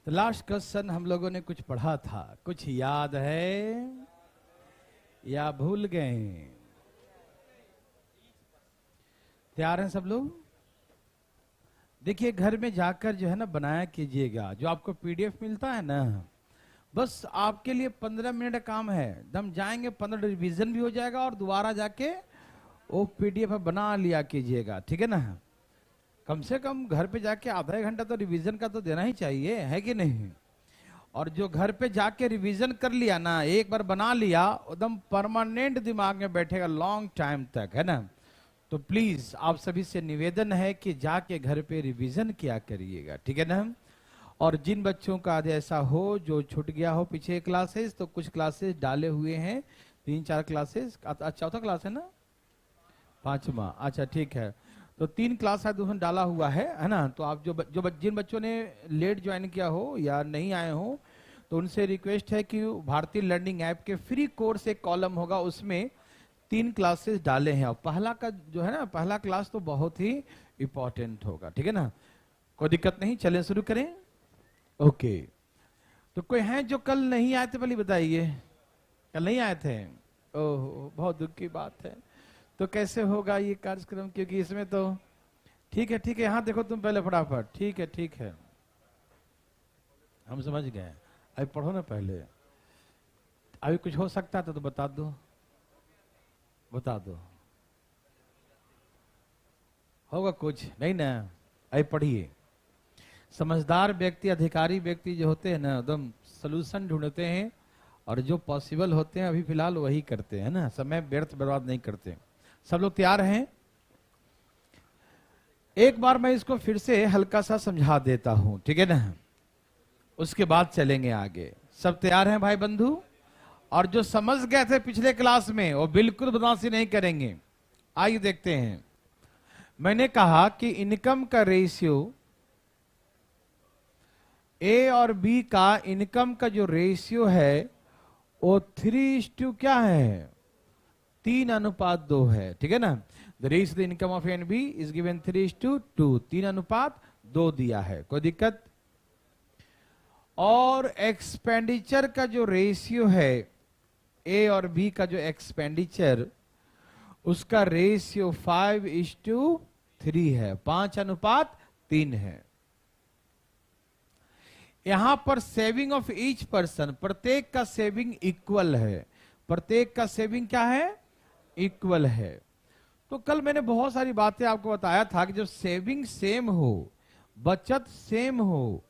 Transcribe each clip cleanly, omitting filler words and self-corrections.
तो last question हम लोगों ने कुछ पढ़ा था, कुछ याद है या भूल गए? तैयार हैं सब लोग? देखिए घर में जाकर जो है ना बनाया कीजिएगा, जो आपको पीडीएफ मिलता है ना, बस आपके लिए 15 मिनट का काम है। दम जाएंगे 15 रिवीजन भी हो जाएगा और दोबारा जाके वो पीडीएफ बना लिया कीजिएगा, ठीक है ना। कम से कम घर पे जाके आधा एक घंटा तो रिवीजन का तो देना ही चाहिए, है कि नहीं। और जो घर पे जाके रिवीजन कर लिया ना, एक बार बना लिया, एकदम परमानेंट दिमाग में बैठेगा लॉन्ग टाइम तक, है ना। तो प्लीज आप सभी से निवेदन है कि जाके घर पे रिवीजन किया करिएगा, ठीक है ना। और जिन बच्चों का आज ऐसा हो जो छूट गया हो पीछे क्लासेस, तो कुछ क्लासेस डाले हुए हैं, 3-4 क्लासेस। चौथा क्लास है ना, 5वां, अच्छा ठीक है। तो 3 क्लास है उसमें डाला हुआ है ना। तो आप जिन बच्चों ने लेट ज्वाइन किया हो या नहीं आए हो, तो उनसे रिक्वेस्ट है कि भारतीय लर्निंग ऐप के फ्री कोर्स एक कॉलम होगा, उसमें 3 क्लासेस डाले हैं। और पहला का जो है ना, पहला क्लास तो बहुत ही इंपॉर्टेंट होगा, ठीक है ना। कोई दिक्कत नहीं, चलें शुरू करें। ओके, तो कोई है जो कल नहीं आए थे? पहले बताइए, कल नहीं आए थे? ओह, बहुत दुख की बात है। तो कैसे होगा ये कार्यक्रम, क्योंकि इसमें तो ठीक है ठीक है। हाँ देखो तुम पहले फटाफट, ठीक है हम समझ गए। अभी पढ़ो ना पहले, अभी कुछ हो सकता था तो बता दो, बता दो। होगा कुछ नहीं ना, अभी पढ़िए। समझदार व्यक्ति, अधिकारी व्यक्ति जो होते हैं ना, एकदम सलूशन ढूंढते हैं और जो पॉसिबल होते हैं अभी फिलहाल वही करते हैं ना, समय व्यर्थ बर्बाद नहीं करते। सब लोग तैयार हैं? एक बार मैं इसको फिर से हल्का सा समझा देता हूं, ठीक है ना, उसके बाद चलेंगे आगे। सब तैयार हैं भाई बंधु? और जो समझ गए थे पिछले क्लास में वो बिल्कुल बदमाशी नहीं करेंगे। आइए देखते हैं। मैंने कहा कि इनकम का रेशियो, ए और बी का इनकम का जो रेशियो है वो 3:2 क्या है, 3:2 है, ठीक है ना। The ratio the income of A and B is given 3:2, 3:2 दिया है, कोई दिक्कत। और एक्सपेंडिचर का जो रेशियो है, ए और बी का जो एक्सपेंडिचर, उसका रेशियो 5:3 है, 5:3 है। यहां पर सेविंग ऑफ ईच पर्सन, प्रत्येक का सेविंग इक्वल है, प्रत्येक का सेविंग क्या है, इक्वल है। तो कल मैंने बहुत सारी बातें आपको बताया था कि जब सेविंग सेम हो, बचत सेम हो,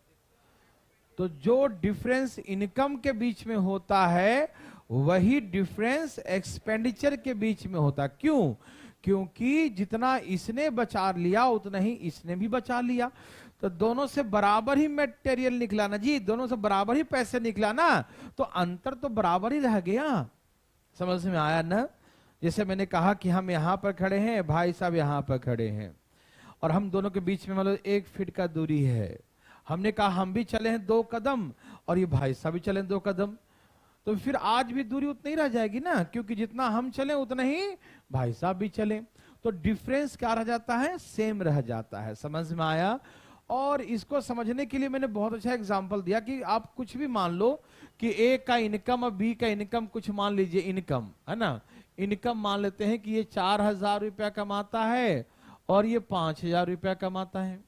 तो जो डिफरेंस इनकम के बीच में होता है वही डिफरेंस एक्सपेंडिचर के बीच में होता है। क्यों? क्योंकि जितना इसने बचा लिया उतना ही इसने भी बचा लिया, तो दोनों से बराबर ही मटेरियल निकला ना जी, दोनों से बराबर ही पैसे निकला ना, तो अंतर तो बराबर ही रह गया। समझ में आया ना? जैसे मैंने कहा कि हम यहां पर खड़े हैं, भाई साहब यहां पर खड़े हैं, और हम दोनों के बीच में मतलब 1 फीट का दूरी है। हमने कहा हम भी चले हैं 2 कदम और ये भाई साहब भी चले 2 कदम, तो फिर आज भी दूरी उतनी ही रह जाएगी ना, क्योंकि जितना हम चले उतना ही भाई साहब भी चले। तो डिफरेंस क्या रह जाता है, सेम रह जाता है। समझ में आया? और इसको समझने के लिए मैंने बहुत अच्छा एग्जांपल दिया कि आप कुछ भी मान लो कि ए का इनकम और बी का इनकम, कुछ मान लीजिए इनकम है ना, इनकम मान लेते हैं कि ये 4,000 रुपया कमाता है और ये 5,000 रुपया कमाता है।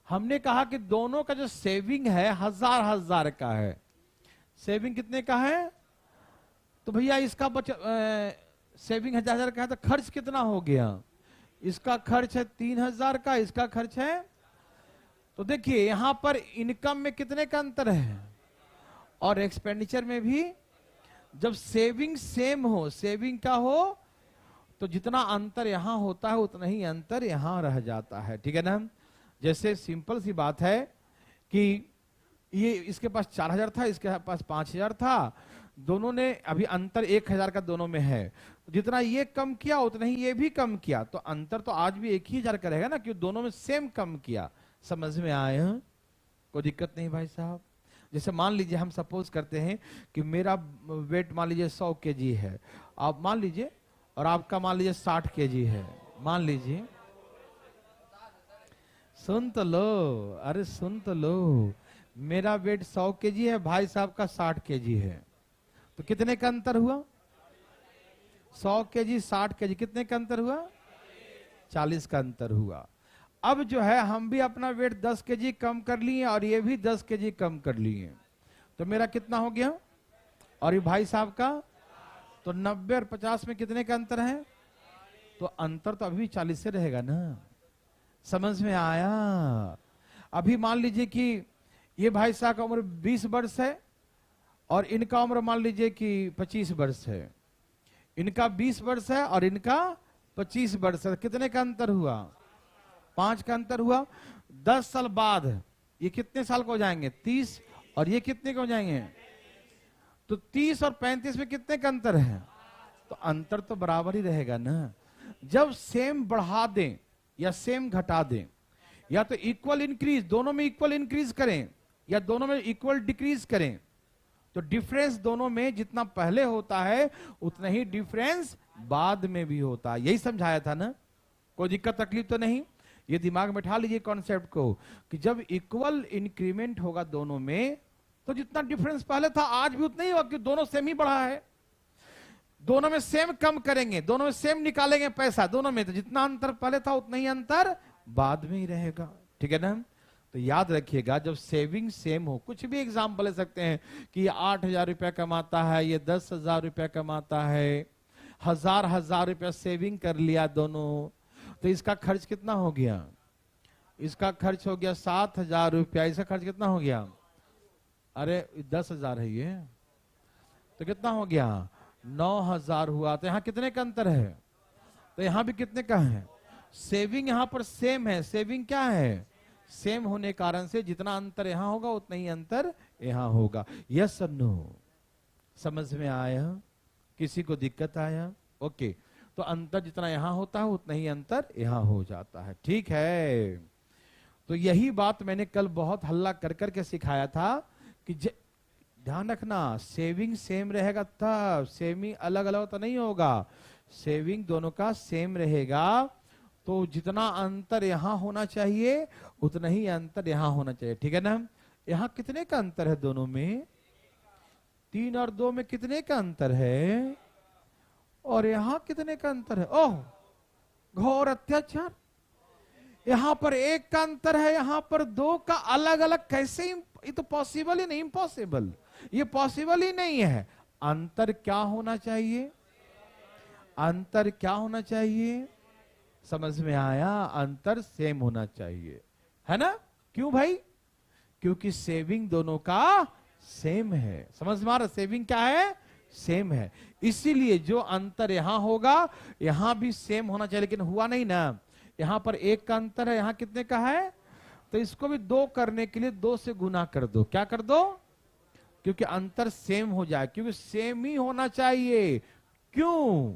हमने कहा कि दोनों का जो सेविंग है 1,000 का है। सेविंग कितने का है? तो भैया इसका सेविंग 1,000 का है, तो खर्च कितना हो गया? इसका खर्च है 3,000 का, इसका खर्च है, तो देखिए यहां पर इनकम में कितने का अंतर है और एक्सपेंडिचर में भी। जब सेविंग सेम हो, सेविंग का हो, तो जितना अंतर यहां होता है उतना ही अंतर यहां रह जाता है, ठीक है ना। जैसे सिंपल सी बात है कि ये इसके पास 4,000 था, इसके पास 5,000 था, दोनों ने अभी अंतर 1,000 का दोनों में है, जितना ये कम किया उतना ही ये भी कम किया, तो अंतर तो आज भी 1,000 का रहेगा ना, क्योंकि दोनों में सेम कम किया। समझ में आया? कोई दिक्कत नहीं भाई साहब। जैसे मान लीजिए हम सपोज करते हैं कि मेरा वेट मान लीजिए 100 kg है, आप मान लीजिए, और आपका मान लीजिए 60 kg है, मान लीजिए। सुन तो लो, अरे सुन तो लो, मेरा वेट 100 केजी है, भाई साहब का 60 केजी है, तो कितने का अंतर हुआ? 100 केजी 60 केजी, कितने का अंतर हुआ? 40 का अंतर हुआ। अब जो है हम भी अपना वेट 10 केजी कम कर लिए और ये भी 10 केजी कम कर लिए, तो मेरा कितना हो गया? और ये भाई साहब का, तो 90 और 50 में कितने का अंतर है? तो अंतर तो अभी 40 से रहेगा ना। समझ में आया? अभी मान लीजिए कि ये भाई साहब का उम्र 20 वर्ष है और इनका उम्र मान लीजिए कि 25 वर्ष है। इनका 20 वर्ष है और इनका 25 वर्ष है। कितने का अंतर हुआ? 5 का अंतर हुआ। 10 साल बाद ये कितने साल को हो जाएंगे? 30। और ये कितने को हो जाएंगे? तो 30 और 35 में कितने का अंतर है? तो अंतर तो बराबर ही रहेगा ना। जब सेम बढ़ा दें या सेम घटा दें, या तो इक्वल इंक्रीज, दोनों में इक्वल इंक्रीज करें या दोनों में इक्वल डिक्रीज करें, तो डिफरेंस दोनों में जितना पहले होता है उतना ही डिफरेंस बाद में भी होता है। यही समझाया था ना, कोई दिक्कत तकलीफ तो नहीं। ये दिमाग में बैठा लीजिए कॉन्सेप्ट को कि जब इक्वल इंक्रीमेंट होगा दोनों में, तो जितना डिफरेंस पहले था आज भी उतना ही होगा, कि दोनों सेम ही बढ़ा है। दोनों में सेम कम करेंगे, दोनों में सेम निकालेंगे पैसा, दोनों में तो जितना अंतर पहले था उतना ही अंतर बाद में ही रहेगा। ठीक है ना? तो याद रखिएगा, जब सेविंग सेम हो, कुछ भी एग्जाम्पल ले सकते हैं कि ये 8,000 रुपया कमाता है, ये 10,000 रुपया कमाता है, हजार रुपया सेविंग कर लिया दोनों, तो इसका खर्च कितना हो गया? इसका खर्च हो गया 7,000 रुपया। इसका खर्च कितना हो गया? अरे 10,000 है ये, तो कितना हो गया? 9,000 हुआ। तो यहाँ कितने का अंतर है? तो यहाँ भी कितने का है? सेविंग यहाँ पर सेम है। सेविंग क्या है? सेम होने कारण से जितना अंतर यहाँ होगा उतना ही अंतर यहाँ होगा। यस और नो? समझ में आया? किसी को दिक्कत आया? ओके। तो अंतर जितना यहाँ होता है उतना ही अंतर यहाँ हो जाता है। ठीक है? तो यही बात मैंने कल बहुत हल्ला कर करके सिखाया था कि ध्यान रखना, सेविंग सेम रहेगा तब, सेविंग अलग अलग तो नहीं होगा। सेविंग दोनों का सेम रहेगा, तो जितना अंतर यहाँ होना चाहिए उतना ही अंतर यहाँ होना चाहिए। ठीक है ना? यहाँ कितने का अंतर है दोनों में? 3 और 2 में कितने का अंतर है? और यहाँ कितने का अंतर है? ओह, घोर अत्याचार। यहाँ पर 1 का अंतर है, यहाँ पर 2 का। अलग अलग कैसे? ये तो पॉसिबल ही नहीं, इम्पॉसिबल। ये पॉसिबल ही नहीं है। अंतर क्या होना चाहिए? अंतर क्या होना चाहिए? समझ में आया? अंतर सेम होना चाहिए, है ना? क्यों भाई? क्योंकि सेविंग दोनों का सेम है। समझ में आ रहा? सेविंग क्या है? सेम है। इसीलिए जो अंतर यहां होगा यहां भी सेम होना चाहिए, लेकिन हुआ नहीं ना। यहां पर 1 का अंतर है, यहां कितने का है? तो इसको भी 2 करने के लिए 2 से गुना कर दो। क्या कर दो? क्योंकि अंतर सेम हो जाए, क्योंकि सेम ही होना चाहिए। क्यों?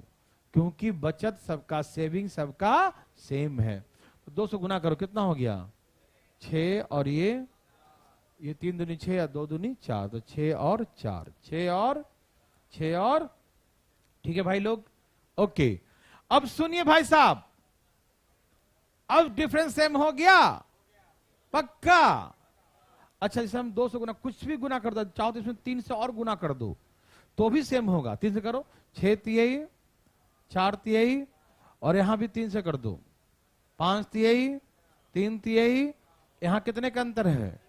क्योंकि बचत सबका, सेविंग सबका सेम है। तो 2 से गुना करो, कितना हो गया? 6 और ये 3 दूनी 6 या 2 दूनी 4, तो 6 और 4, 6 और ठीक है भाई लोग? ओके। अब सुनिए भाई साहब, अब डिफरेंस सेम हो गया पक्का? अच्छा, जैसे हम 2 से गुना, कुछ भी गुना कर दो, चाहो तो इसमें 3 से और गुना कर दो तो भी सेम होगा। 3 से करो, 6 तिहाई, 4 तिहाई, और यहां भी 3 से कर दो, 5 तिहाई, 3 तिहाई। यहां कितने का अंतर है?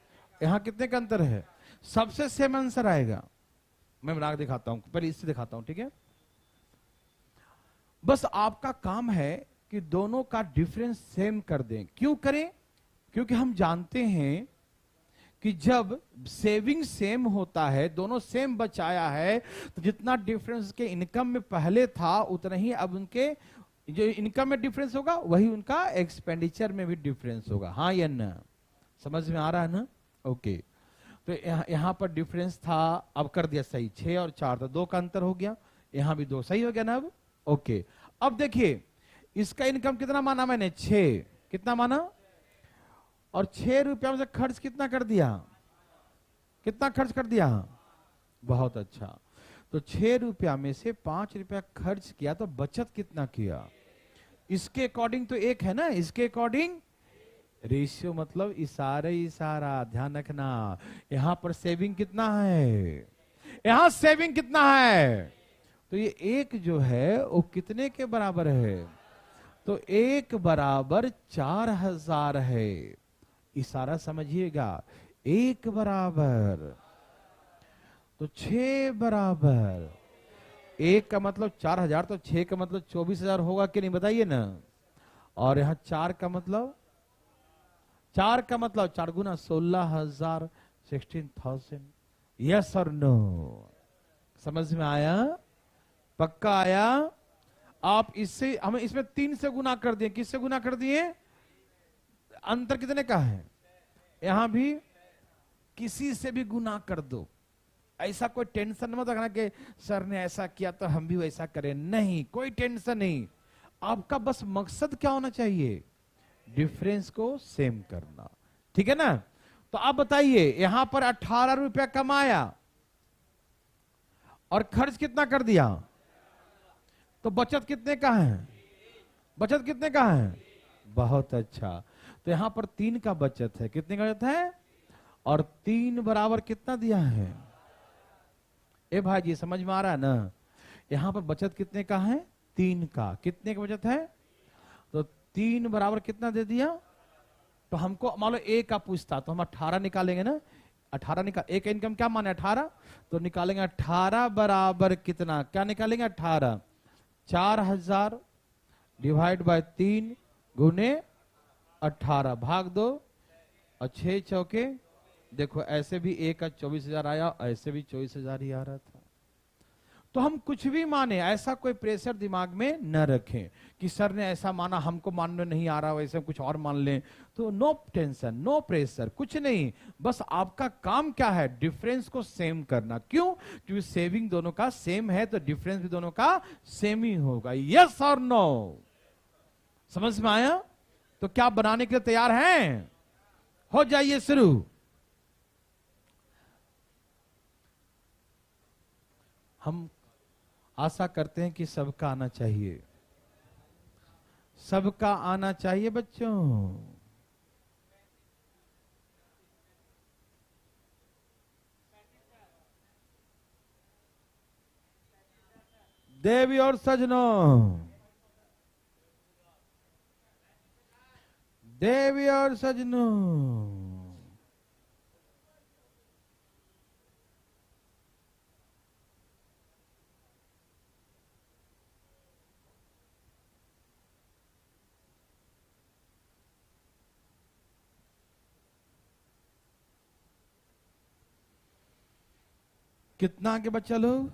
यहां कितने का अंतर है? सबसे सेम आंसर आएगा। मैं बना के दिखाता हूं, पहले इससे दिखाता हूं। ठीक है? बस आपका काम है कि दोनों का डिफरेंस सेम कर दें। क्यों करें? क्योंकि हम जानते हैं कि जब सेविंग सेम होता है, दोनों सेम बचाया है, तो जितना डिफरेंस के इनकम में पहले था उतना ही अब उनके जो इनकम में डिफरेंस होगा वही उनका एक्सपेंडिचर में भी डिफरेंस होगा। हाँ या ना? समझ में आ रहा है ना? ओके। तो यहां पर डिफरेंस था, अब कर दिया सही। 6 और 4, तो 2 का अंतर हो गया। यहां भी 2 सही हो गया ना अब? ओके। अब देखिए, इसका इनकम कितना माना मैंने? 6। कितना माना? और 6 रुपया में से खर्च कितना कर दिया? कितना खर्च कर दिया? बहुत अच्छा। तो 6 रुपया में से 5 रुपया खर्च किया, तो बचत कितना किया? इसके अकॉर्डिंग तो 1 है ना, इसके अकॉर्डिंग रेशियो मतलब इशारे इशारा, ध्यान रखना। यहां पर सेविंग कितना है, यहां सेविंग कितना है, तो ये एक जो है वो कितने के बराबर है, तो एक बराबर 4000 है। इशारा समझिएगा, एक बराबर तो 6 बराबर, एक का मतलब 4000 तो 6 का मतलब 24000 होगा कि नहीं, बताइए ना। और यहां 4 का मतलब 4 गुना 16000, 16,000। यस और नो, समझ में आया, पक्का आया। आप इससे हमें इसमें 3 से गुना कर दिए, किससे गुना कर दिए, अंतर कितने का है, यहां भी किसी से भी गुना कर दो। ऐसा कोई टेंशन मत रखना कि सर ने ऐसा किया तो हम भी वैसा करें, नहीं, कोई टेंशन नहीं। आपका बस मकसद क्या होना चाहिए, डिफरेंस को सेम करना, ठीक है ना। तो आप बताइए, यहां पर 18 रुपया कमाया और खर्च कितना कर दिया, तो बचत कितने का है, बचत कितने का है, बहुत अच्छा। तो यहां पर 3 का बचत है, कितने का बचत है, और 3 बराबर कितना दिया है, ए भाई जी समझ में आ रहा है ना। यहां पर बचत कितने का है, 3 का, कितने का बचत है, तो 3 बराबर कितना दे दिया। तो हमको मान लो ए का पूछता तो हम 18 निकालेंगे ना, 18 निकाल, ए का इनकम क्या माने 18, तो निकालेंगे 18 बराबर कितना, क्या निकालेंगे 18, 4000 डिवाइड बाय 3 गुने 18 भाग 2 और 6 चौके, देखो ऐसे भी ए का 24,000 आया, ऐसे भी 24,000 ही आ रहा था। तो हम कुछ भी माने, ऐसा कोई प्रेशर दिमाग में न रखें कि सर ने ऐसा माना हमको मानने नहीं आ रहा, वैसे कुछ और मान लें, तो नो टेंशन, नो प्रेशर, कुछ नहीं। बस आपका काम क्या है, डिफरेंस को सेम करना। क्यों, क्योंकि सेविंग दोनों का सेम है, तो डिफरेंस भी दोनों का सेम ही होगा। यस और नो, समझ में आया। तो क्या बनाने के लिए तैयार हैं, हो जाइए शुरू। हम आशा करते हैं कि सबका आना चाहिए, सबका आना चाहिए बच्चों। देवी और सजनों, देवी और सजनों, कितना आगे बच्चा लोग,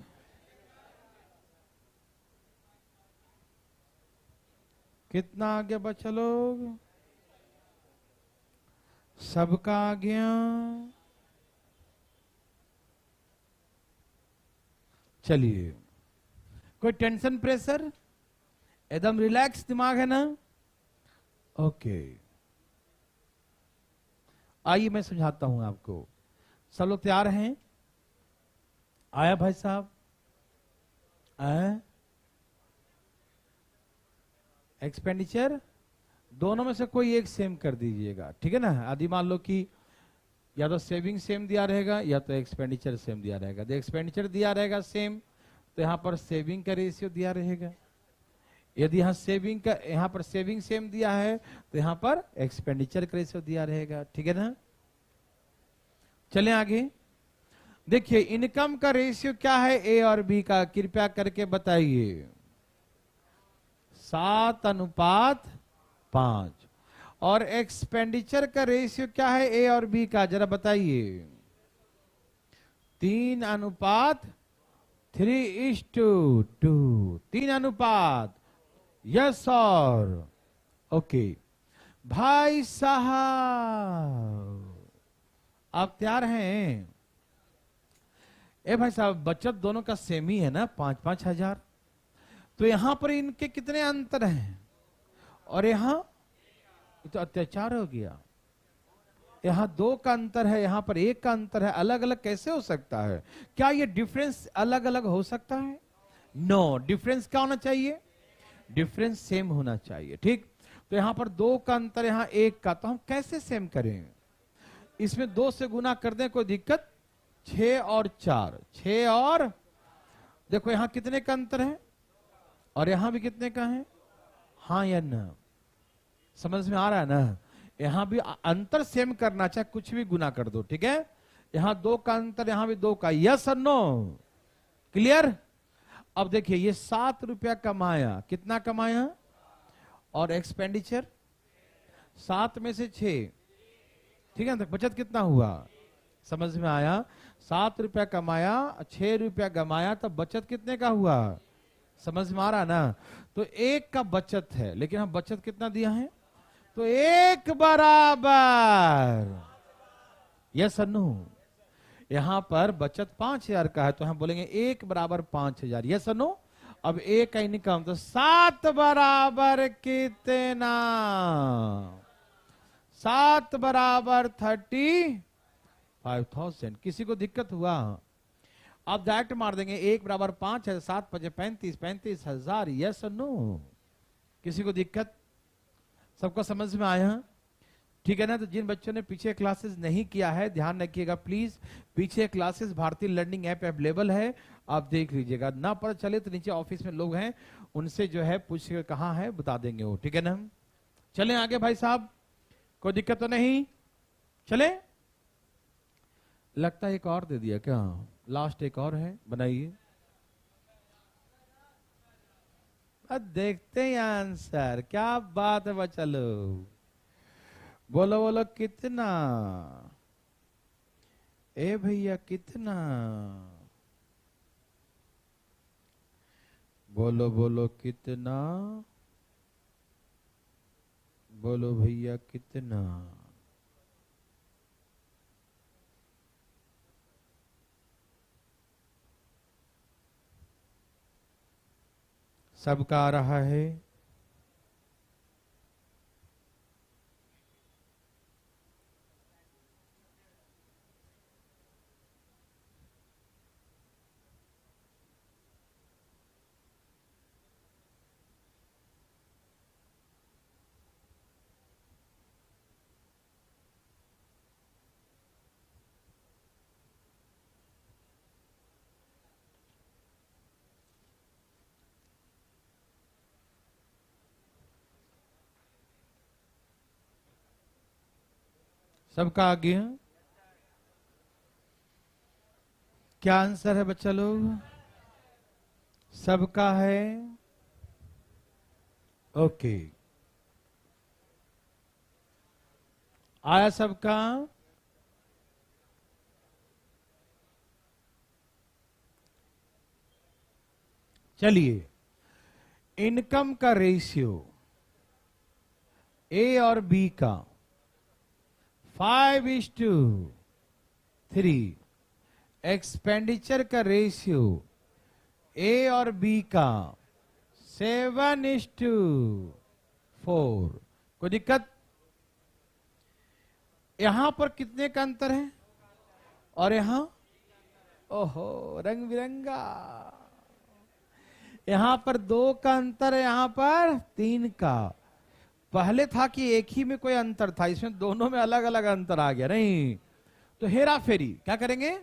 कितना आगे बच्चा लोग, सबका आ गया। चलिए, कोई टेंशन प्रेशर, एकदम रिलैक्स दिमाग है ना, ओके। आइए मैं समझाता हूं आपको, सब लोग तैयार हैं, आया भाई साहब, आया। एक्सपेंडिचर दोनों में से कोई एक सेम कर दीजिएगा, ठीक है ना। आदि मान लो कि या तो सेविंग सेम दिया रहेगा या तो एक्सपेंडिचर सेम दिया रहेगा। तो एक्सपेंडिचर दिया रहेगा सेम, तो यहां पर सेविंग का रेशियो दिया रहेगा। यदि यहां सेविंग का, यहां पर सेविंग सेम दिया है तो यहां पर एक्सपेंडिचर का रेशियो दिया रहेगा, ठीक है ना। चलें आगे, देखिए इनकम का रेशियो क्या है ए और बी का, कृपया करके बताइए। 7:5। और एक्सपेंडिचर का रेशियो क्या है ए और बी का, जरा बताइए। 3:3:2, 3 यस सर, ओके। भाई साहब आप तैयार हैं, ए भाई साहब बचत दोनों का सेम ही है ना, 5-5 हजार। तो यहां पर इनके कितने अंतर हैं, और यहां तो अत्याचार हो गया। यहां 2 का अंतर है, यहां पर 1 का अंतर है, अलग अलग कैसे हो सकता है, क्या ये डिफरेंस अलग अलग हो सकता है, नो। डिफरेंस क्या होना चाहिए, डिफरेंस सेम होना चाहिए, ठीक। तो यहां पर 2 का अंतर, यहां 1 का, तो हम कैसे सेम करें? इसमें 2 से गुना कर दें, कोई दिक्कत? 6 और 4, 6 और देखो यहां कितने का अंतर है और यहां भी कितने का है? हाँ या ना? समझ में आ रहा है ना? यहां भी अंतर सेम करना, चाहे कुछ भी गुना कर दो, ठीक है? यहां 2 का अंतर, यहां भी 2 का, यस और नो? क्लियर? अब देखिए ये 7 रुपया कमाया, कितना कमाया? और एक्सपेंडिचर 7 में से 6, ठीक है ना? बचत कितना हुआ? समझ में आया? 7 रुपया कमाया, 6 रुपया गमाया, तो बचत कितने का हुआ? समझ में आ रहा ना? तो 1 का बचत है, लेकिन हम बचत कितना दिया है? तो 1 बराबर, यस और नो? यहां पर बचत 5000 का है, तो हम बोलेंगे 1 बराबर 5000, यस और नो? अब 1 का इनकम, तो 7 बराबर कितना? 7 बराबर 35,000। किसी को दिक्कत हुआ? आप डायरेक्ट मार देंगे, 1 बराबर 5 है, 7 5 35, 35,000, यस और नो? किसी को दिक्कत? सबको समझ में आया? ठीक है ना? तो जिन बच्चों ने पीछे क्लासेस नहीं किया है, ध्यान रखिएगा प्लीज, पीछे क्लासेस भारतीय लर्निंग ऐप अवेलेबल है, आप देख लीजिएगा। ना पता चले तो नीचे ऑफिस में लोग हैं, उनसे जो है पूछ के कहाँ है बता देंगे वो, ठीक है ना? चलें आगे भाई साहब, कोई दिक्कत तो नहीं? चले? लगता है एक और दे दिया क्या? लास्ट एक और है, बनाइए। अब देखते हैं आंसर, क्या बात है बच्चा लोग, बोलो बोलो कितना? ए भैया कितना? बोलो बोलो कितना? बोलो भैया कितना? सबका आ रहा है? सबका आ गया? क्या आंसर है बच्चा लोग? सबका है? ओके, आया सबका? चलिए, इनकम का रेशियो ए और बी का 5:3, एक्सपेंडिचर का रेशियो ए और बी का 7:4। कोई दिक्कत? यहां पर कितने का अंतर है और यहां? ओहो, रंग बिरंगा। यहां पर 2 का अंतर है, यहां पर 3 का। पहले था कि एक ही में कोई अंतर था, इसमें दोनों में अलग अलग अंतर आ गया। नहीं तो हेरा फेरी क्या करेंगे,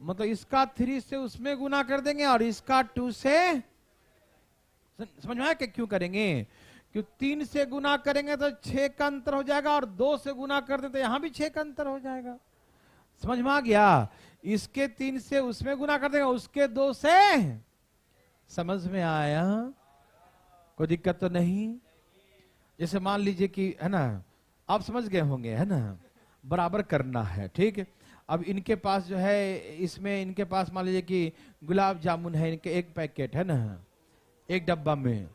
मतलब इसका 3 से उसमें गुना कर देंगे और इसका 2 से, समझ में आया कि क्यों करेंगे? क्यों 3 से गुना करेंगे तो 6 का अंतर हो जाएगा और 2 से गुना कर देते तो यहां भी 6 का अंतर हो जाएगा। समझ में आ गया? इसके 3 से उसमें गुना कर देंगे, उसके 2 से। समझ में आया? कोई दिक्कत तो नहीं? जैसे मान लीजिए कि है ना, आप समझ गए होंगे, है ना, बराबर करना है, ठीक है? अब इनके पास जो है, इसमें इनके पास मान लीजिए कि गुलाब जामुन है, इनके 1 पैकेट है ना, 1 डब्बा में,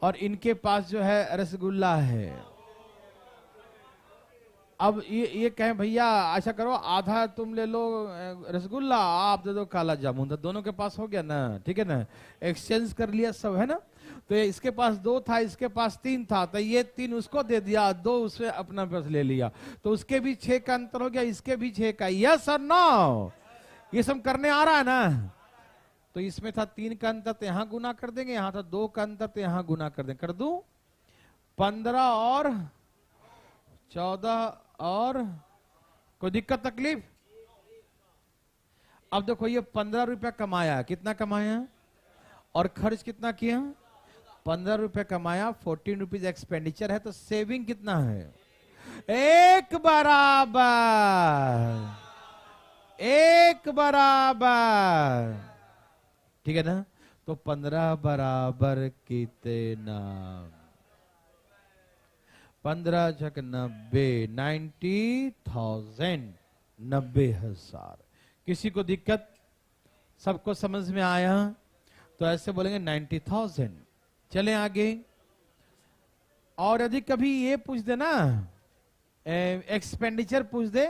और इनके पास जो है रसगुल्ला है। अब ये कहें भैया ऐसा करो, आधा तुम ले लो रसगुल्ला, आप दे दो काला जामुन, तो दोनों के पास हो गया ना, ठीक है ना? एक्सचेंज कर लिया सब, है ना? तो इसके पास 2 था, इसके पास 3 था, तो ये 3 उसको दे दिया, 2 उससे अपना पास ले लिया, तो उसके भी 6 का अंतर हो गया, इसके भी 6 का। यस और नो? ये सब करने आ रहा है ना? तो इसमें था 3 का अंतर, तो यहां गुना कर देंगे, यहां था 2 का अंतर, तो यहां गुना कर देंगे। कर दूं? 15 और 14 और कोई दिक्कत तकलीफ? अब देखो ये 15 रुपया कमाया, कितना कमाया और खर्च कितना किया? 15 रुपया कमाया, 14 रुपीज एक्सपेंडिचर है, तो सेविंग कितना है? एक बराबर, एक बराबर, ठीक है ना? तो 15 बराबर कितना? 15 छक 90, 90,000, 90,000। किसी को दिक्कत? सबको समझ में आया? तो ऐसे बोलेंगे 90,000। चलें आगे। और यदि कभी ये पूछ दे ना, एक्सपेंडिचर पूछ दे,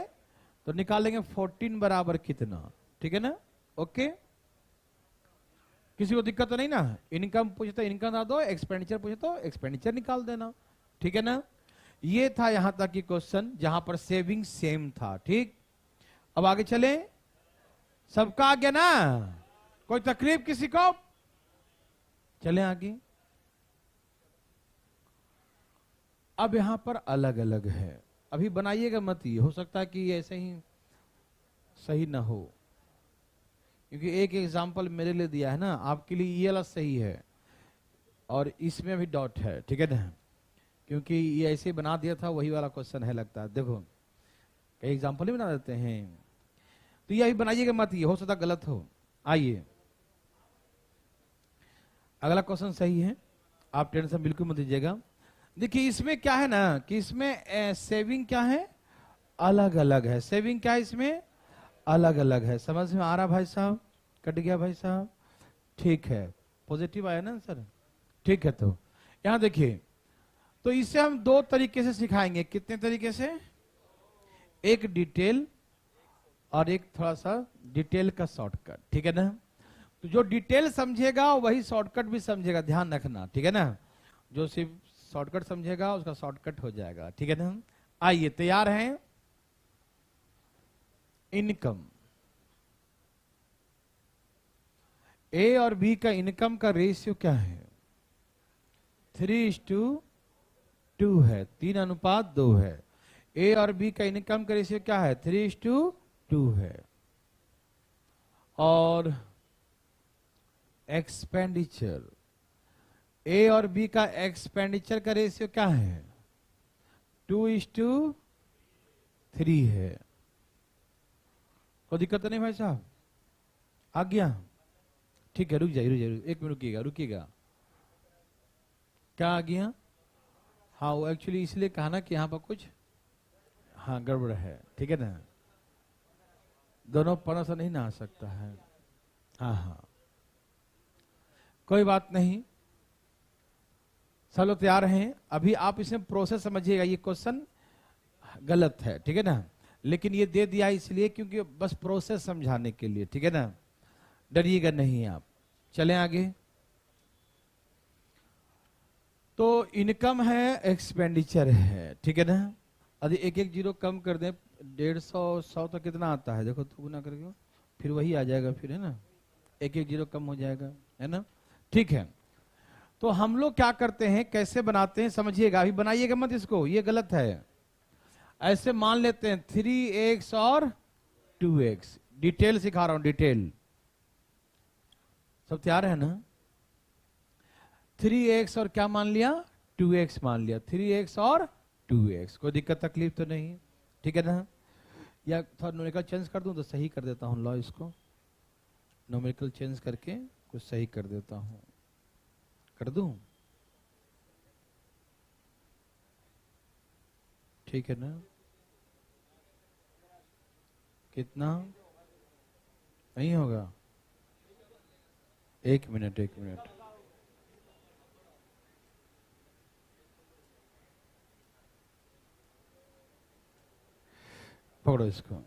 तो निकालेंगे 14 बराबर कितना, ठीक है ना? ओके, किसी को दिक्कत तो नहीं ना? इनकम पूछे तो इनकम ना दो, एक्सपेंडिचर पूछे तो एक्सपेंडिचर निकाल देना, ठीक है ना? ये था यहां तक की क्वेश्चन जहां पर सेविंग सेम था, ठीक? अब आगे चले। सबका आ गया ना? कोई तकलीफ किसी को? चले आगे। अब यहां पर अलग अलग है, अभी बनाइएगा मत, ये हो सकता है कि ऐसे ही सही ना हो, क्योंकि एक एग्जाम्पल मेरे लिए दिया है ना, आपके लिए ये वाला सही है और इसमें भी डॉट है, ठीक है ना? क्योंकि ये ऐसे बना दिया था, वही वाला क्वेश्चन है लगता है। देखो कई एग्जाम्पल ही बना देते हैं, तो ये अभी बनाइएगा मत, ये हो सकता गलत हो। आइए अगला क्वेश्चन सही है, आप टेंशन बिल्कुल मत दीजिएगा। देखिए इसमें क्या है ना कि इसमें सेविंग क्या है? अलग अलग है। सेविंग क्या है इसमें? अलग अलग है। समझ में आ रहा भाई साहब? कट गया भाई साहब? ठीक है, पॉजिटिव आया ना सर? ठीक है, तो यहां देखिए, तो इसे हम दो तरीके से सिखाएंगे। कितने तरीके से? एक डिटेल और एक थोड़ा सा डिटेल का शॉर्टकट, ठीक है ना? तो जो डिटेल समझेगा वही शॉर्टकट भी समझेगा, ध्यान रखना, ठीक है ना? जो सिर्फ शॉर्टकट समझेगा उसका शॉर्टकट हो जाएगा, ठीक है ना? आइए, तैयार हैं? इनकम, ए और बी का इनकम का रेशियो क्या है? 3:2 है, 3:2 है। ए और बी का इनकम का रेशियो क्या है? 3:2 है। और एक्सपेंडिचर, ए और बी का एक्सपेंडिचर का रेशियो क्या है? 2:3 है। कोई दिक्कत नहीं भाई साहब? आ गया? ठीक है, रुक जाइए, एक मिनट रुकिएगा, रुकिएगा। क्या आ गया? हाँ, वो एक्चुअली इसलिए कहा ना कि यहाँ पर कुछ हाँ गड़बड़ है, ठीक है ना? दोनों पढ़ा से नहीं ना आ सकता है। हाँ हाँ, कोई बात नहीं, सब लोग तैयार हैं? अभी आप इसमें प्रोसेस समझिएगा, ये क्वेश्चन गलत है, ठीक है ना? लेकिन ये दे दिया इसलिए क्योंकि बस प्रोसेस समझाने के लिए, ठीक है ना? डरिएगा नहीं आप। चलें आगे। तो इनकम है, एक्सपेंडिचर है, ठीक है ना? यदि एक एक जीरो कम कर दें, 150, 100 तो कितना आता है? देखो तो गुना करके फिर वही आ जाएगा, फिर है ना? एक एक जीरो कम हो जाएगा, है ना? ठीक है, तो हम लोग क्या करते हैं, कैसे बनाते हैं समझिएगा, अभी बनाइएगा मत इसको, ये गलत है। ऐसे मान लेते हैं 3x और 2x, डिटेल सिखा रहा हूं, डिटेल। सब तैयार है ना? 3x और क्या मान लिया? 2x मान लिया। 3x और 2x, कोई दिक्कत तकलीफ तो नहीं, ठीक है ना? या थोड़ा न्यूमेरिकल चेंज कर दूं तो सही कर देता हूं, लो इसको न्यूमेरिकल चेंज करके कुछ सही कर देता हूं, कर दूं? ठीक है ना? कितना? नहीं होगा? एक मिनट, एक मिनट। पकड़ो इसको।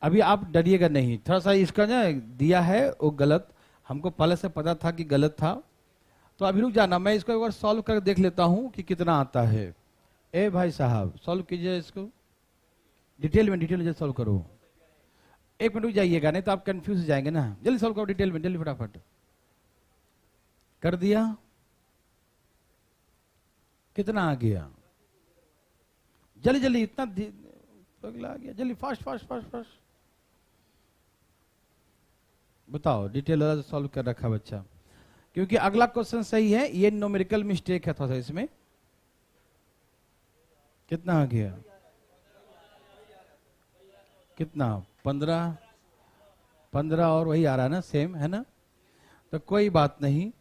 अभी आप डरिएगा नहीं, थोड़ा सा इसका ना दिया है वो गलत, हमको पहले से पता था कि गलत था, तो अभी रुक जाना, मैं इसको एक बार सॉल्व कर देख लेता हूं कि कितना आता है। ए भाई साहब सॉल्व कीजिए इसको, डिटेल में सॉल्व करो। एक मिनट रुक जाइएगा, नहीं तो आप कंफ्यूज हो जाएंगे ना। जल्दी सॉल्व करो, डिटेल में, जल्दी फटाफट। कर दिया? कितना आ गया? जल्दी जल्दी, इतना अगला आ गया, जल्दी, फास्ट फास्ट फास्ट फास्ट बताओ। डिटेल वाला सॉल्व कर रखा बच्चा, क्योंकि अगला क्वेश्चन सही है, ये न्यूमेरिकल मिस्टेक है थोड़ा सा इसमें। कितना आ गया? कितना? 15 15 और वही आ रहा है ना, सेम है ना, तो कोई बात नहीं,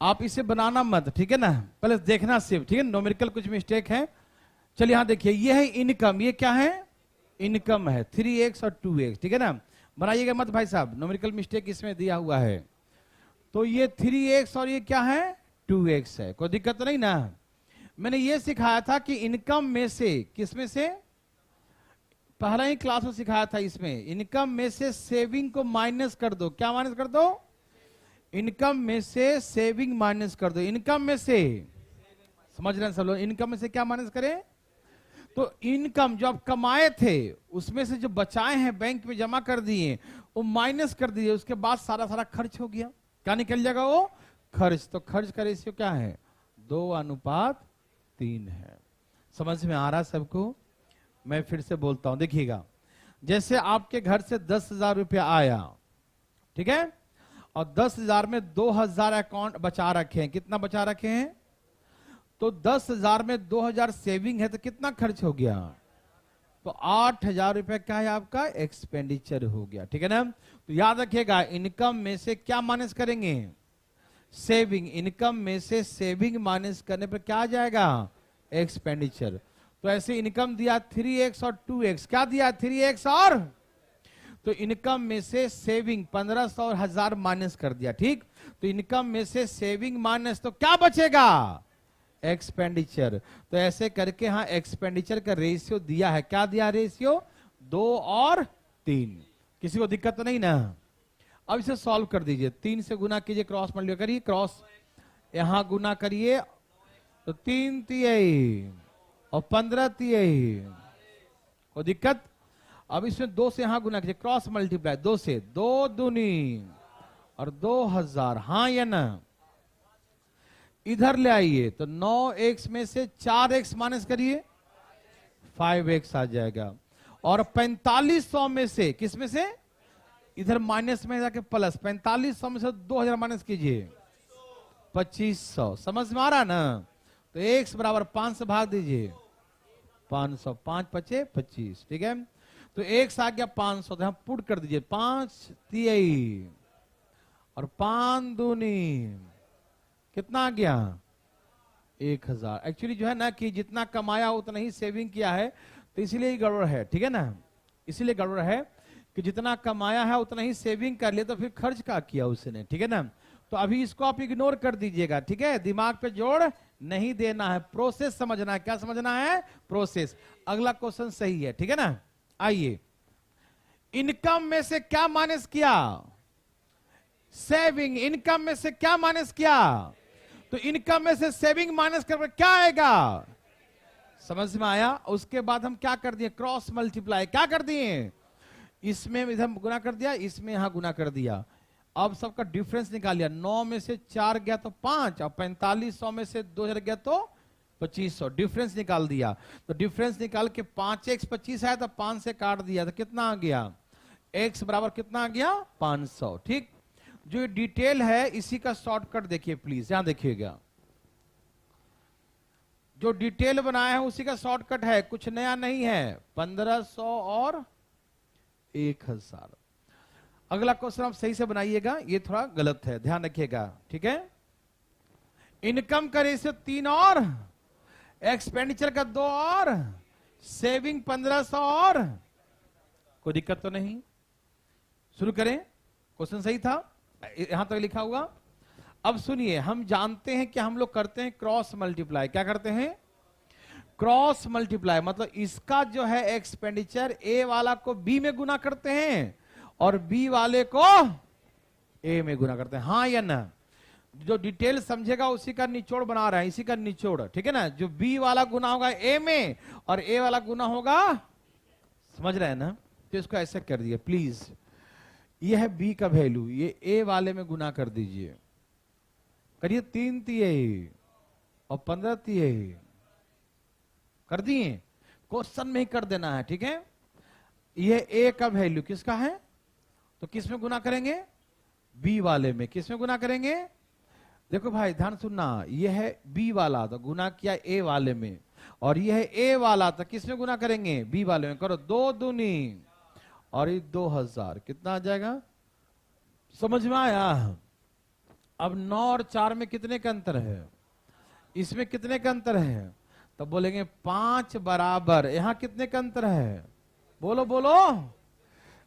आप इसे बनाना मत, ठीक है ना, पहले देखना सिर्फ, ठीक है। न्यूमेरिकल कुछ मिस्टेक है। चलिए यहां देखिए, ये है इनकम, ये क्या है? इनकम है, 3x और 2x, ठीक है ना। बनाइएगा मत भाई साहब, न्यूमेरिकल मिस्टेक इसमें दिया हुआ है। तो ये 3x और ये क्या है? 2x है, कोई दिक्कत तो नहीं ना। मैंने ये सिखाया था कि इनकम में से, किसमें से? पहला ही क्लास में सिखाया था, इसमें इनकम में से सेविंग को माइनस कर दो। क्या माइनस कर दो? इनकम में से सेविंग माइनस कर दो। इनकम में से, समझ रहे हैं सब लोग, इनकम में से क्या माइनस करें? तो इनकम जो आप कमाए थे उसमें से जो बचाए हैं बैंक में जमा कर दिए, वो माइनस कर दिए, उसके बाद सारा सारा खर्च हो गया। क्या निकल जाएगा? वो खर्च। तो खर्च का रेशियो क्या है? 2:3 है। समझ में आ रहा सबको? मैं फिर से बोलता हूं, देखिएगा, जैसे आपके घर से 10,000 रुपया आया, ठीक है, और 10,000 में 2,000 अकाउंट बचा रखे हैं। कितना बचा रखे हैं? तो 10,000 में 2,000 सेविंग है, तो कितना खर्च हो गया? तो 8,000 रुपए का है आपका एक्सपेंडिचर हो गया, ठीक है ना। तो याद रखिएगा, इनकम में से क्या माइनस करेंगे? सेविंग। इनकम में से सेविंग माइनस करने पर क्या आ जाएगा? एक्सपेंडिचर। तो ऐसे इनकम दिया 3x और 2x, क्या दिया? 3x और, तो इनकम में से सेविंग 1500 और 1000 माइनस कर दिया, ठीक। तो इनकम में से सेविंग माइनस, तो क्या बचेगा? एक्सपेंडिचर। तो ऐसे करके हाँ, एक्सपेंडिचर का रेशियो दिया है। क्या दिया रेशियो? 2:3। किसी को दिक्कत तो नहीं ना? अब इसे सॉल्व कर दीजिए, 3 से गुना कीजिए, क्रॉस मल्टीप्लाई करिए, क्रॉस यहां गुना करिए, तो 3 तिहाई और 15 तिहाई, कोई दिक्कत? अब इसमें 2 से यहां गुना कीजिए, क्रॉस मल्टीप्लाई, 2 से 2 दूनी और 2000, हाँ या ना। इधर ले आइए, तो 9x में से 4x माइनस करिए, 5x आ जाएगा। और 4500 में से, किस में से? इधर माइनस में जाके प्लस, 4500 में से 2000 माइनस कीजिए, 2500। समझ में आ रहा ना? तो x बराबर 5 से भाग दीजिए, 500, 5 पचे 25, ठीक है। तो x आ गया 500, तो यहां पुट कर दीजिए, 5 तिहाई और 5 दूनी, कितना आ गया? 1000। एक्चुअली जो है ना कि जितना कमाया उतना ही सेविंग किया है, तो इसीलिए गड़बड़ है, ठीक है ना। इसीलिए गड़बड़ है कि जितना कमाया है उतना ही सेविंग कर लिया, तो फिर खर्च का किया उसने, ठीक है ना। तो अभी इसको आप इग्नोर कर दीजिएगा, ठीक है। दिमाग पे जोड़ नहीं देना है, प्रोसेस समझना है। क्या समझना है? प्रोसेस। अगला क्वेश्चन सही है, ठीक है ना। आइए, इनकम में से क्या माइनस किया? सेविंग। इनकम में से क्या माइनस किया? तो इनकम में से सेविंग माइनस कर क्या आएगा? समझ में आया? उसके बाद हम क्या कर दिए? Cross multiply. क्या कर दिए? इसमें इधर गुना कर दिया, इसमें यहां गुना कर दिया। अब सबका डिफरेंस निकाल लिया, 9 में से 4 गया तो 5, और 4500 में से 2000 गया तो 2500, डिफरेंस निकाल दिया। तो डिफरेंस निकाल के 5x 25 आया, तो 5 से काट दिया, तो कितना आ गया? x बराबर कितना आ गया? 500, ठीक। जो डिटेल है इसी का शॉर्टकट देखिए प्लीज, यहां देखिएगा, जो डिटेल बनाया है उसी का शॉर्टकट है, कुछ नया नहीं है। 1500 और 1000। अगला क्वेश्चन आप सही से बनाइएगा, ये थोड़ा गलत है, ध्यान रखिएगा, ठीक है। इनकम का रेशियो 3 और एक्सपेंडिचर का 2 और सेविंग 1500 और, कोई दिक्कत तो नहीं? शुरू करें। क्वेश्चन सही था, यहां तक लिखा हुआ। अब सुनिए, हम जानते हैं कि हम लोग करते हैं क्रॉस मल्टीप्लाई। क्या करते हैं? Cross multiply. मतलब इसका जो है एक्सपेंडिचर ए वाला को बी में गुना करते हैं और बी वाले को ए में गुना करते हैं, हाँ या ना। जो डिटेल समझेगा उसी का निचोड़ बना रहा है, इसी का निचोड़, ठीक है ना। जो बी वाला गुना होगा ए में और ए वाला गुना होगा, समझ रहे हैं ना। तो इसको ऐसे कर दिए प्लीज, ये है बी का वैल्यू, ये ए वाले में गुना कर दीजिए, करिए 3 तिहाई और 15 तिहाई कर दिए, क्वेश्चन में ही कर देना है, ठीक है। यह ए का वैल्यू किसका है, तो किस में गुना करेंगे, बी वाले में। किस में गुना करेंगे, देखो भाई ध्यान सुनना, यह है बी वाला तो गुना किया ए वाले में, और यह है ए वाला तो किस में गुना करेंगे, बी वाले में। करो 2 दूनी और ये 2000, कितना आ जाएगा, समझ में आया। अब 9 और 4 में कितने का अंतर है, इसमें कितने का अंतर है, तो बोलेंगे 5 बराबर, यहां कितने का अंतर है, बोलो बोलो,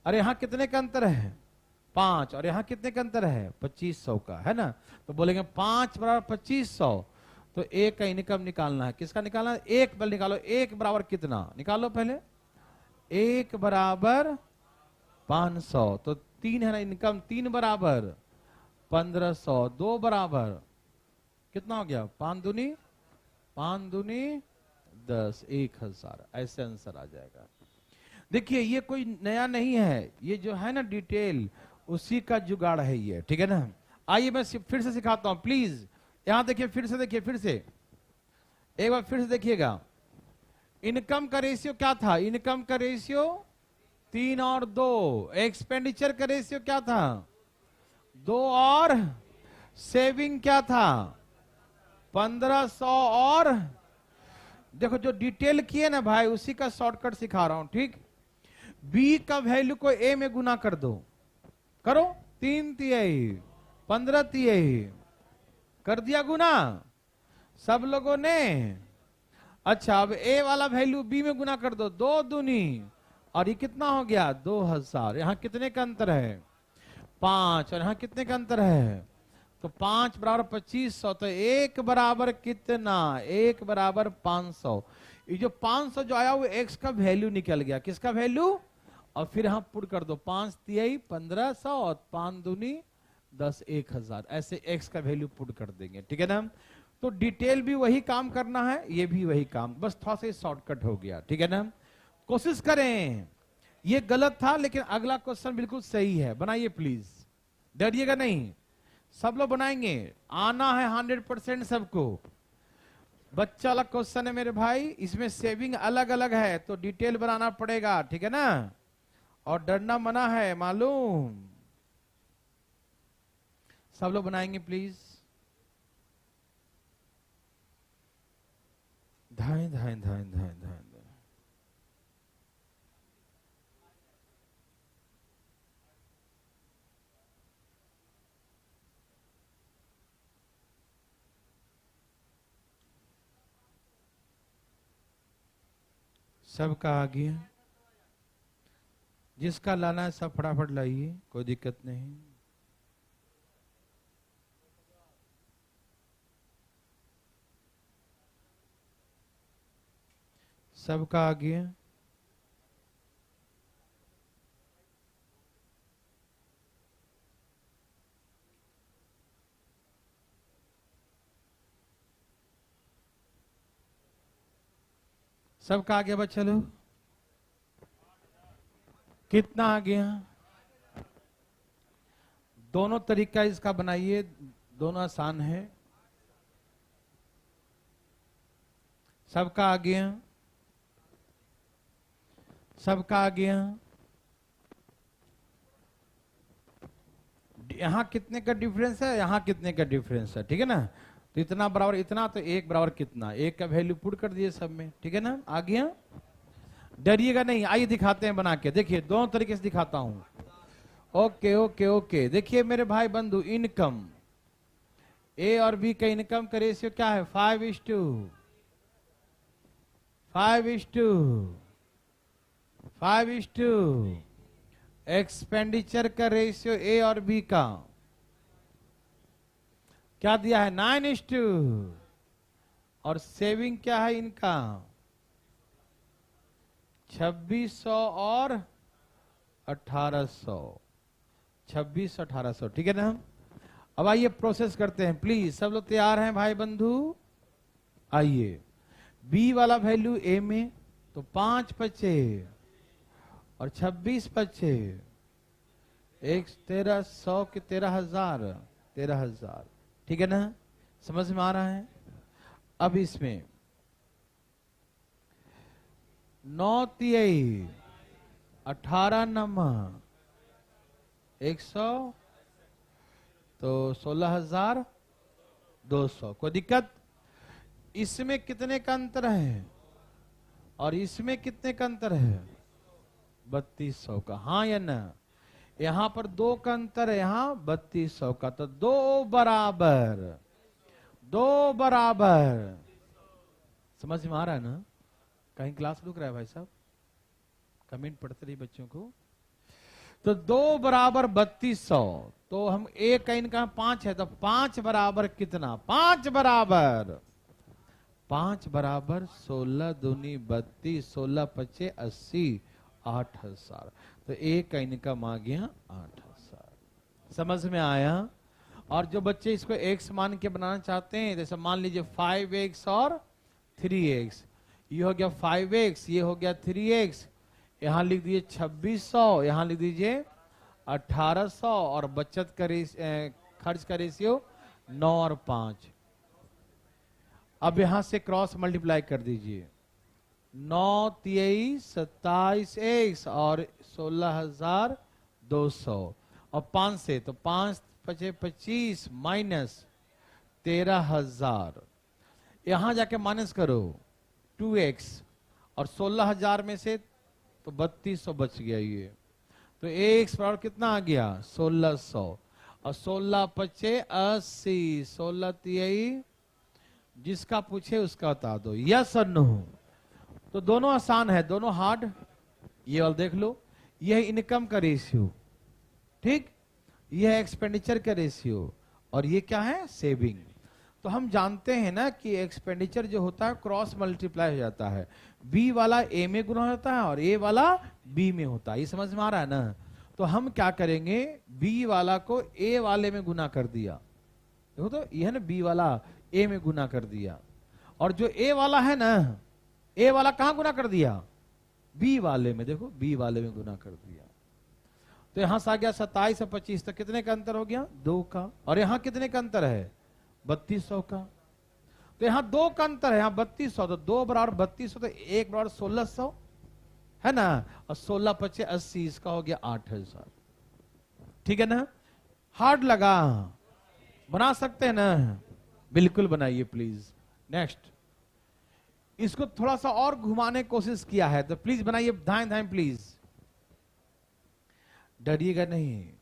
अरे यहां कितने का अंतर है 5, और यहां कितने का अंतर है 2500 का, है ना। तो बोलेंगे 5 बराबर 2500, तो एक का इनकम निकालना है, किसका निकालना है, एक बल निकालो, एक बराबर कितना निकालो पहले, एक बराबर 500, तो 3 है ना इनकम, 3 बराबर 1500, 2 बराबर कितना हो गया, 5 दूनी 10, 1000, ऐसे आंसर आ जाएगा। देखिए ये कोई नया नहीं है, ये जो है ना डिटेल उसी का जुगाड़ है ये, ठीक है ना। आइए मैं फिर से सिखाता हूं प्लीज, यहां देखिए, फिर से देखिए, फिर से एक बार फिर से देखिएगा। इनकम का रेशियो क्या था, इनकम का रेशियो 3 और 2, एक्सपेंडिचर का रेशियो क्या था 2, और सेविंग क्या था 1500, और देखो जो डिटेल किए ना भाई उसी का शॉर्टकट सिखा रहा हूं, ठीक। बी का वैल्यू को ए में गुना कर दो, करो 3 तिहाई 15 तिहाई, कर दिया गुना सब लोगों ने। अच्छा अब ए वाला वैल्यू बी में गुना कर दो, 2 दूनी, और ये कितना हो गया 2000, यहां कितने का अंतर है 5, और यहां कितने का अंतर है, तो 5 बराबर 2500, तो एक बराबर कितना, एक बराबर 500। ये जो 500 जो आया वो एक्स का वैल्यू निकल गया, किसका वैल्यू, और फिर हम पुट कर दो 5 तिहाई 1500 और 5 दूनी 10, 1000, ऐसे एक्स का वैल्यू पुट कर देंगे, ठीक है ना। तो डिटेल भी वही काम करना है, ये भी वही काम, बस थोड़ा सा शॉर्टकट हो गया, ठीक है ना। कोशिश करें, ये गलत था लेकिन अगला क्वेश्चन बिल्कुल सही है, बनाइए प्लीज, डरिएगा नहीं, सब लोग बनाएंगे, आना है 100% सबको। बच्चा अलग क्वेश्चन है मेरे भाई, इसमें सेविंग अलग अलग है तो डिटेल बनाना पड़ेगा, ठीक है ना, और डरना मना है मालूम। सब लोग बनाएंगे प्लीज, धाए धाए धाए धाए धाए। सबका आ गया, जिसका लाना है सब फटाफट लाइए, कोई दिक्कत नहीं। सबका आ गया, सबका आ गया बच्चा लोग, कितना आ गया, दोनों तरीका इसका बनाइए, दोनों आसान है। सबका आ गया, सबका आ गया, यहां कितने का डिफरेंस है, यहां कितने का डिफरेंस है, ठीक है ना। तो इतना बराबर इतना, तो एक बराबर कितना, एक का वैल्यू पुट कर दिए सब में, ठीक है ना, आ गया। डरिएगा नहीं, आइए दिखाते हैं बना के, देखिए दोनों तरीके से दिखाता हूं। ओके ओके ओके, देखिए मेरे भाई बंधु, इनकम ए और बी का इनकम का रेशियो क्या है 5:5:5 5:5। एक्सपेंडिचर का रेशियो ए और बी का क्या दिया है 9:2, और सेविंग क्या है इनका 2600 और 1800, 2600 1800, ठीक है ना। अब आइए प्रोसेस करते हैं प्लीज, सब लोग तैयार हैं भाई बंधु। आइए बी वाला वैल्यू ए में, तो 5 पचे और 26 पचे, 1300 के 13,000, 13,000, ठीक है ना। समझ में आ रहा है? अब इसमें 9 तिहाई 18 नम्मा 100 तो 16,200। कोई दिक्कत? इसमें कितने का अंतर है और इसमें कितने का अंतर है? 3200 का, हाँ या ना? यहां पर 2 का अंतर है, यहां 3200 का, तो 2 बराबर समझ में आ रहा है ना? कहीं क्लास रुक रहा है भाई साहब? कमेंट पढ़ते रहिए बच्चों को। तो 2 बराबर 3200, तो हम एक का इनका 5 है, तो 5 बराबर कितना? 5 बराबर 16 दूनी 32, 16 पचे 80, 8,000। तो एक का इनकम आ गया 8,000। समझ में आया? और जो बच्चे इसको x मान के बनाना चाहते हैं, जैसे मान लीजिए 5x और 3x, ये हो गया 5x, ये हो गया 3x, यहां लिख दीजिए 2600, यहां लिख दीजिए 1800, और बचत का खर्च का रेशियो 9 और 5। अब यहां से क्रॉस मल्टीप्लाई कर दीजिए, 9 तिहाई 27x और 16,200 और 5 से, तो 5 पचे 25 माइनस 13,000, यहां जाके माइनस करो 2x, और 16,000 में से तो 3200 बच गया ये, तो x बराबर कितना आ गया? 1600, और 16 पचे 80, 16 तिहाई, जिसका पूछे उसका बता दो, यस और नो। तो दोनों आसान है, दोनों हार्ड। ये और देख लो, यह इनकम का रेशियो, ठीक, यह एक्सपेंडिचर का रेशियो, और ये क्या है? सेविंग। तो हम जानते हैं ना कि एक्सपेंडिचर जो होता है क्रॉस मल्टीप्लाई हो जाता है, बी वाला ए में गुना होता है और ए वाला बी में होता है। ये समझ में आ रहा है ना? तो हम क्या करेंगे, बी वाला को ए वाले में गुना कर दिया, देखो तो यह ना बी वाला ए में गुना कर दिया, और जो ए वाला है ना, ए वाला कहां गुना कर दिया? बी वाले में, देखो बी वाले में गुना कर दिया। तो यहां से आ गया 27 और 25, तो कितने का अंतर हो गया? 2 का। और यहां कितने का अंतर है? 3200 का। तो यहां 2 का अंतर है, यहां 3200, तो 2 बराबर 3200, तो 1 बराबर 1600 है ना, और 16 पचे 80, इसका हो गया 8,000। ठीक है ना? हार्ड लगा? बना सकते हैं ना? बिल्कुल बनाइए प्लीज। नेक्स्ट, इसको थोड़ा सा और घुमाने की कोशिश किया है, तो प्लीज बनाइए, धाएं धाएं प्लीज, डरिएगा नहीं।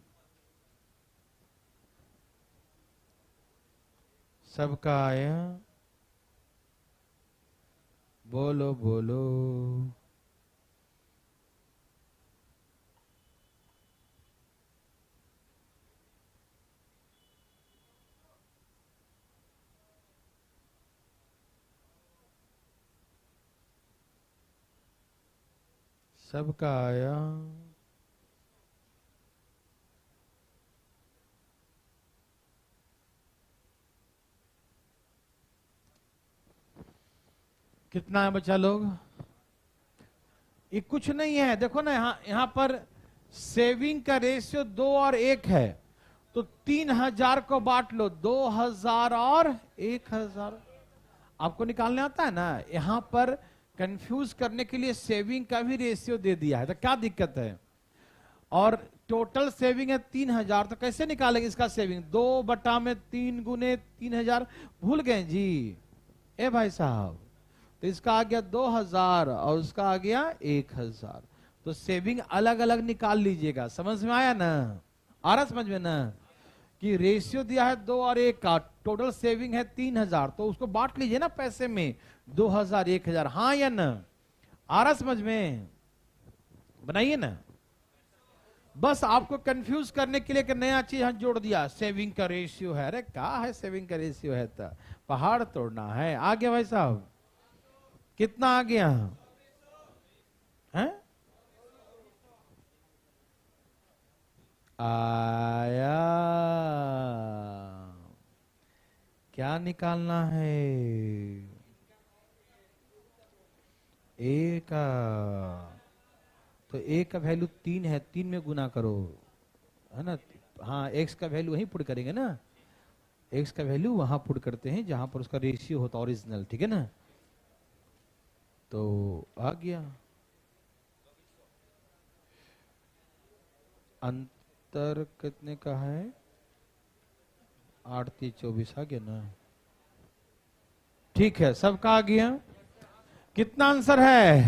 सबका आया? बोलो बोलो। सबका आया? कितना है बच्चा लोग? ये कुछ नहीं है, देखो ना, यहां पर सेविंग का रेशियो 2 और 1 है, तो 3,000 को बांट लो, 2,000 और 1,000। आपको निकालने आता है ना? यहां पर कंफ्यूज करने के लिए सेविंग का भी रेशियो दे दिया है, तो क्या दिक्कत है? और टोटल सेविंग है 3,000, तो कैसे निकालेंगे इसका सेविंग? 2/3 गुने 3,000, भूल गए जी ए भाई साहब? तो इसका आ गया 2,000 और उसका आ गया 1,000, तो सेविंग अलग अलग निकाल लीजिएगा। समझ में आया ना? आ रहा समझ में ना? कि रेशियो दिया है 2 और 1 का, टोटल सेविंग है 3,000, तो उसको बांट लीजिए ना पैसे में, 2,000 1,000, हाँ या ना? आ रहा समझ में? बनाइए ना। बस आपको कंफ्यूज करने के लिए एक नया चीज यहां जोड़ दिया, सेविंग का रेशियो है। अरे क्या है सेविंग का रेशियो है? तो पहाड़ तोड़ना है। आ गया भाई साहब? कितना आ गया है? आया? क्या निकालना है? ए का, तो ए का वैल्यू 3 है, 3 में गुना करो, है ना? हाँ, एक्स का वैल्यू वहीं पुट करेंगे ना, एक्स का वैल्यू वहां पुट करते हैं जहां पर उसका रेशियो होता है ओरिजिनल, ठीक है ना। तो आ गया अंतर कितने का है, 8 3 24 आ गया ना। ठीक है, सबका आ गया। कितना आंसर है,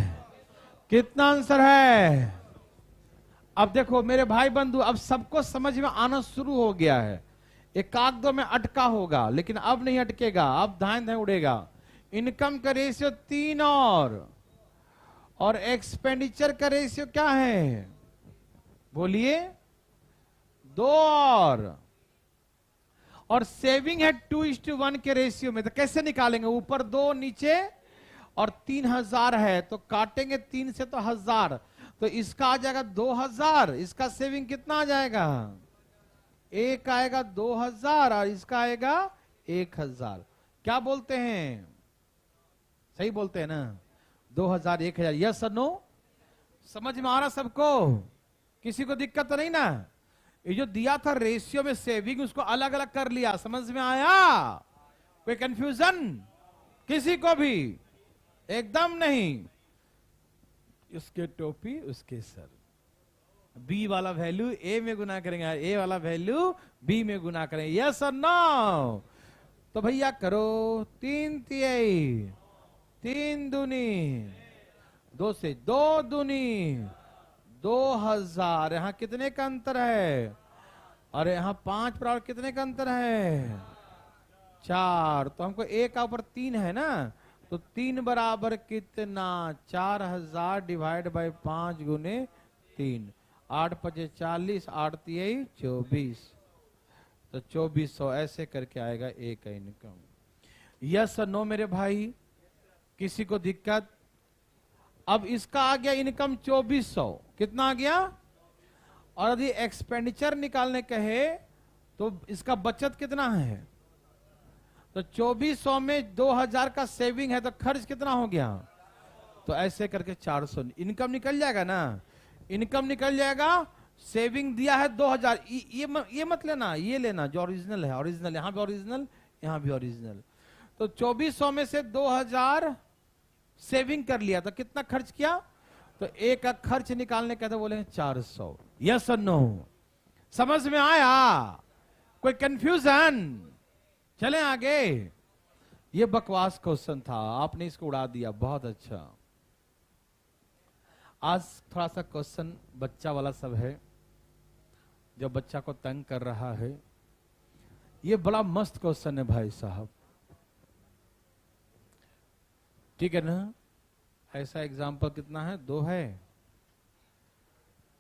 कितना आंसर है। अब देखो मेरे भाई बंधु, अब सबको समझ में आना शुरू हो गया है। एक आध दो में अटका होगा लेकिन अब नहीं अटकेगा, अब धाए धाए उड़ेगा। इनकम का रेशियो 3 और एक्सपेंडिचर का रेशियो क्या है, बोलिए 2 और सेविंग है 2:1 के रेशियो में। तो कैसे निकालेंगे, ऊपर 2 नीचे और 3000 है तो काटेंगे 3 से तो 1000, तो इसका आ जाएगा 2000, इसका सेविंग कितना आ जाएगा, एक आएगा 2000 और इसका आएगा 1000। क्या बोलते हैं, सही बोलते हैं ना, 2000 1000, यस और नो। समझ में आ रहा सबको, किसी को दिक्कत तो नहीं ना। ये जो दिया था रेशियो में सेविंग, उसको अलग अलग कर लिया, समझ में आया, कोई कंफ्यूजन किसी को भी, एकदम नहीं। उसके टोपी उसके सर, बी वाला वैल्यू ए में गुना करेंगे, ए वाला वैल्यू बी में गुना करेंगे, यस और नो। तो भैया करो 3 तिहाई 3 दूनी 2 से 2 दूनी 2000। यहां कितने का अंतर है, और यहां 5 पर कितने का अंतर है, 4। तो हमको एक का ऊपर 3 है ना, तो 3 बराबर कितना, 4000 डिवाइड बाय 5 गुने 3, 8 5 40, 8 3 24, तो 2400 ऐसे करके आएगा एक का इनकम। यस और नो मेरे भाई, किसी को दिक्कत। अब इसका आ गया इनकम 2400, कितना आ गया, और यदि एक्सपेंडिचर निकालने कहे तो इसका बचत कितना है, तो 2400 में 2000 का सेविंग है तो खर्च कितना हो गया, तो ऐसे करके 400 इनकम निकल जाएगा ना, इनकम निकल जाएगा। सेविंग दिया है 2000, ये मत लेना, ये लेना जो ओरिजिनल है, ओरिजिनल यहां भी ओरिजिनल यहां भी ओरिजिनल। तो 2400 में से 2000 सेविंग कर लिया तो कितना खर्च किया, तो एक का खर्च निकालने का तो बोलेंगे 400। यस और नो, समझ में आया, कोई कंफ्यूजन, चलें आगे। ये बकवास क्वेश्चन था, आपने इसको उड़ा दिया, बहुत अच्छा। आज थोड़ा सा क्वेश्चन बच्चा वाला सब है, जो बच्चा को तंग कर रहा है। ये बड़ा मस्त क्वेश्चन है भाई साहब, ठीक है ना। ऐसा एग्जाम्पल कितना है, 2 है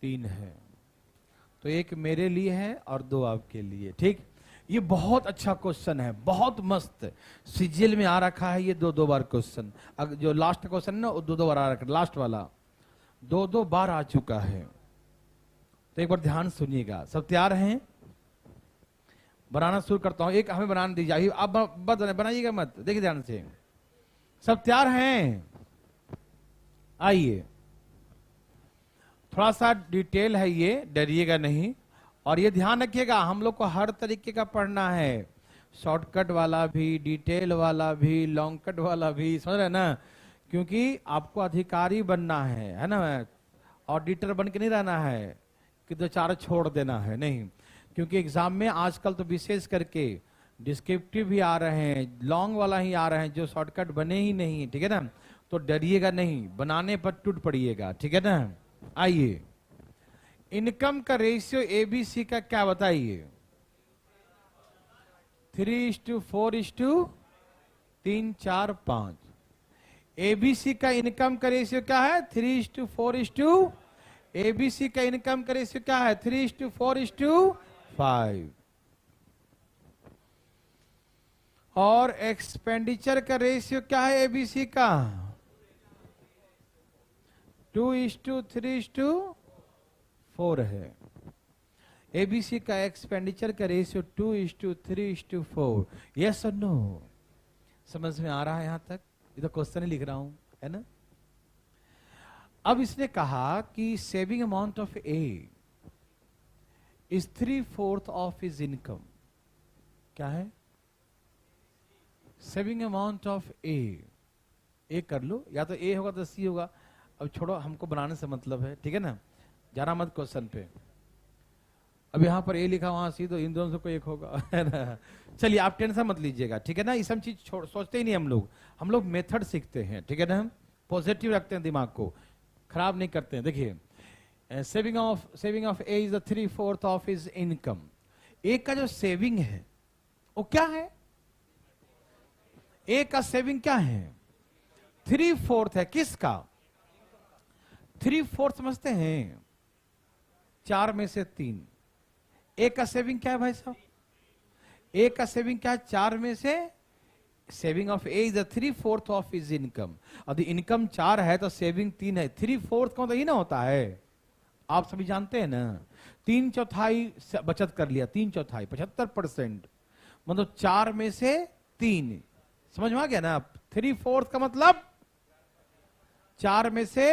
3 है, तो एक मेरे लिए है और 2 आपके लिए, ठीक। ये बहुत अच्छा क्वेश्चन है, बहुत मस्त, सीजीएल में आ रखा है ये 2 बार क्वेश्चन। जो लास्ट क्वेश्चन ना वो 2 बार आ रखा है, लास्ट वाला 2 बार आ चुका है। तो एक बार ध्यान सुनिएगा, सब तैयार हैं, बनाना शुरू करता हूं। एक हमें बनाना दीजिए, आप बनाइएगा मत, देखिए ध्यान से, सब तैयार हैं, आइए। थोड़ा सा डिटेल है ये, डरिएगा नहीं, और ये ध्यान रखिएगा हम लोग को हर तरीके का पढ़ना है, शॉर्टकट वाला भी, डिटेल वाला भी, लॉन्ग कट वाला भी, समझ रहे ना, क्योंकि आपको अधिकारी बनना है ना, ऑडिटर बन के नहीं रहना है कि 2 4 छोड़ देना है, नहीं। क्योंकि एग्जाम में आजकल तो विशेष करके डिस्क्रिप्टिव भी आ रहे हैं, लॉन्ग वाला ही आ रहे हैं, जो शॉर्टकट बने ही नहीं, ठीक है ना। तो डरिएगा नहीं, बनाने पर टूट पड़िएगा, ठीक है ना। आइए, इनकम का रेशियो एबीसी का क्या बताइए, 3:4:3 4 5। एबीसी का इनकम का रेशियो क्या है, 3:4। एबीसी का इनकम का रेशियो क्या है, 3:4:5। और एक्सपेंडिचर का रेशियो क्या है एबीसी का, 2:3:4 है। एबीसी का एक्सपेंडिचर का रेशियो 2:3:4। यस और नो, समझ में आ रहा है यहां तक, ये तो क्वेश्चन ही लिख रहा हूं, है ना। अब इसने कहा कि saving amount of A is 3/4 of his income, क्या है सेविंग अमाउंट ऑफ ए कर लो, या तो ए होगा तो सी होगा। अब छोड़ो, हमको बनाने से मतलब है, ठीक है ना, जाना मत क्वेश्चन पे। अब यहाँ पर ए लिखा वहां सी, तो इन दोनों से कोई एक होगा, है ना। चलिए आप टेंशन मत लीजिएगा, ठीक है ना, ये सब चीज सोचते ही नहीं हम लोग मेथड सीखते हैं, ठीक है ना, हम पॉजिटिव रखते हैं, दिमाग को खराब नहीं करते हैं। देखिए saving of A is the 3/4 of his income. A का जो सेविंग है वो क्या है? ए का सेविंग क्या है? 3/4 है। किसका? 3/4 समझते हैं, 4 में से 3। ए का सेविंग क्या है भाई साहब? ए का सेविंग क्या है? 4 में से, saving of A is 3/4 of his income. यदि इनकम 4 है तो सेविंग 3 है। 3/4 का मतलब ही ना होता है, आप सभी जानते हैं ना, 3/4 बचत कर लिया, 3/4 75%, मतलब 4 में से 3। समझ में आ गया ना? 3/4 का मतलब 4 में से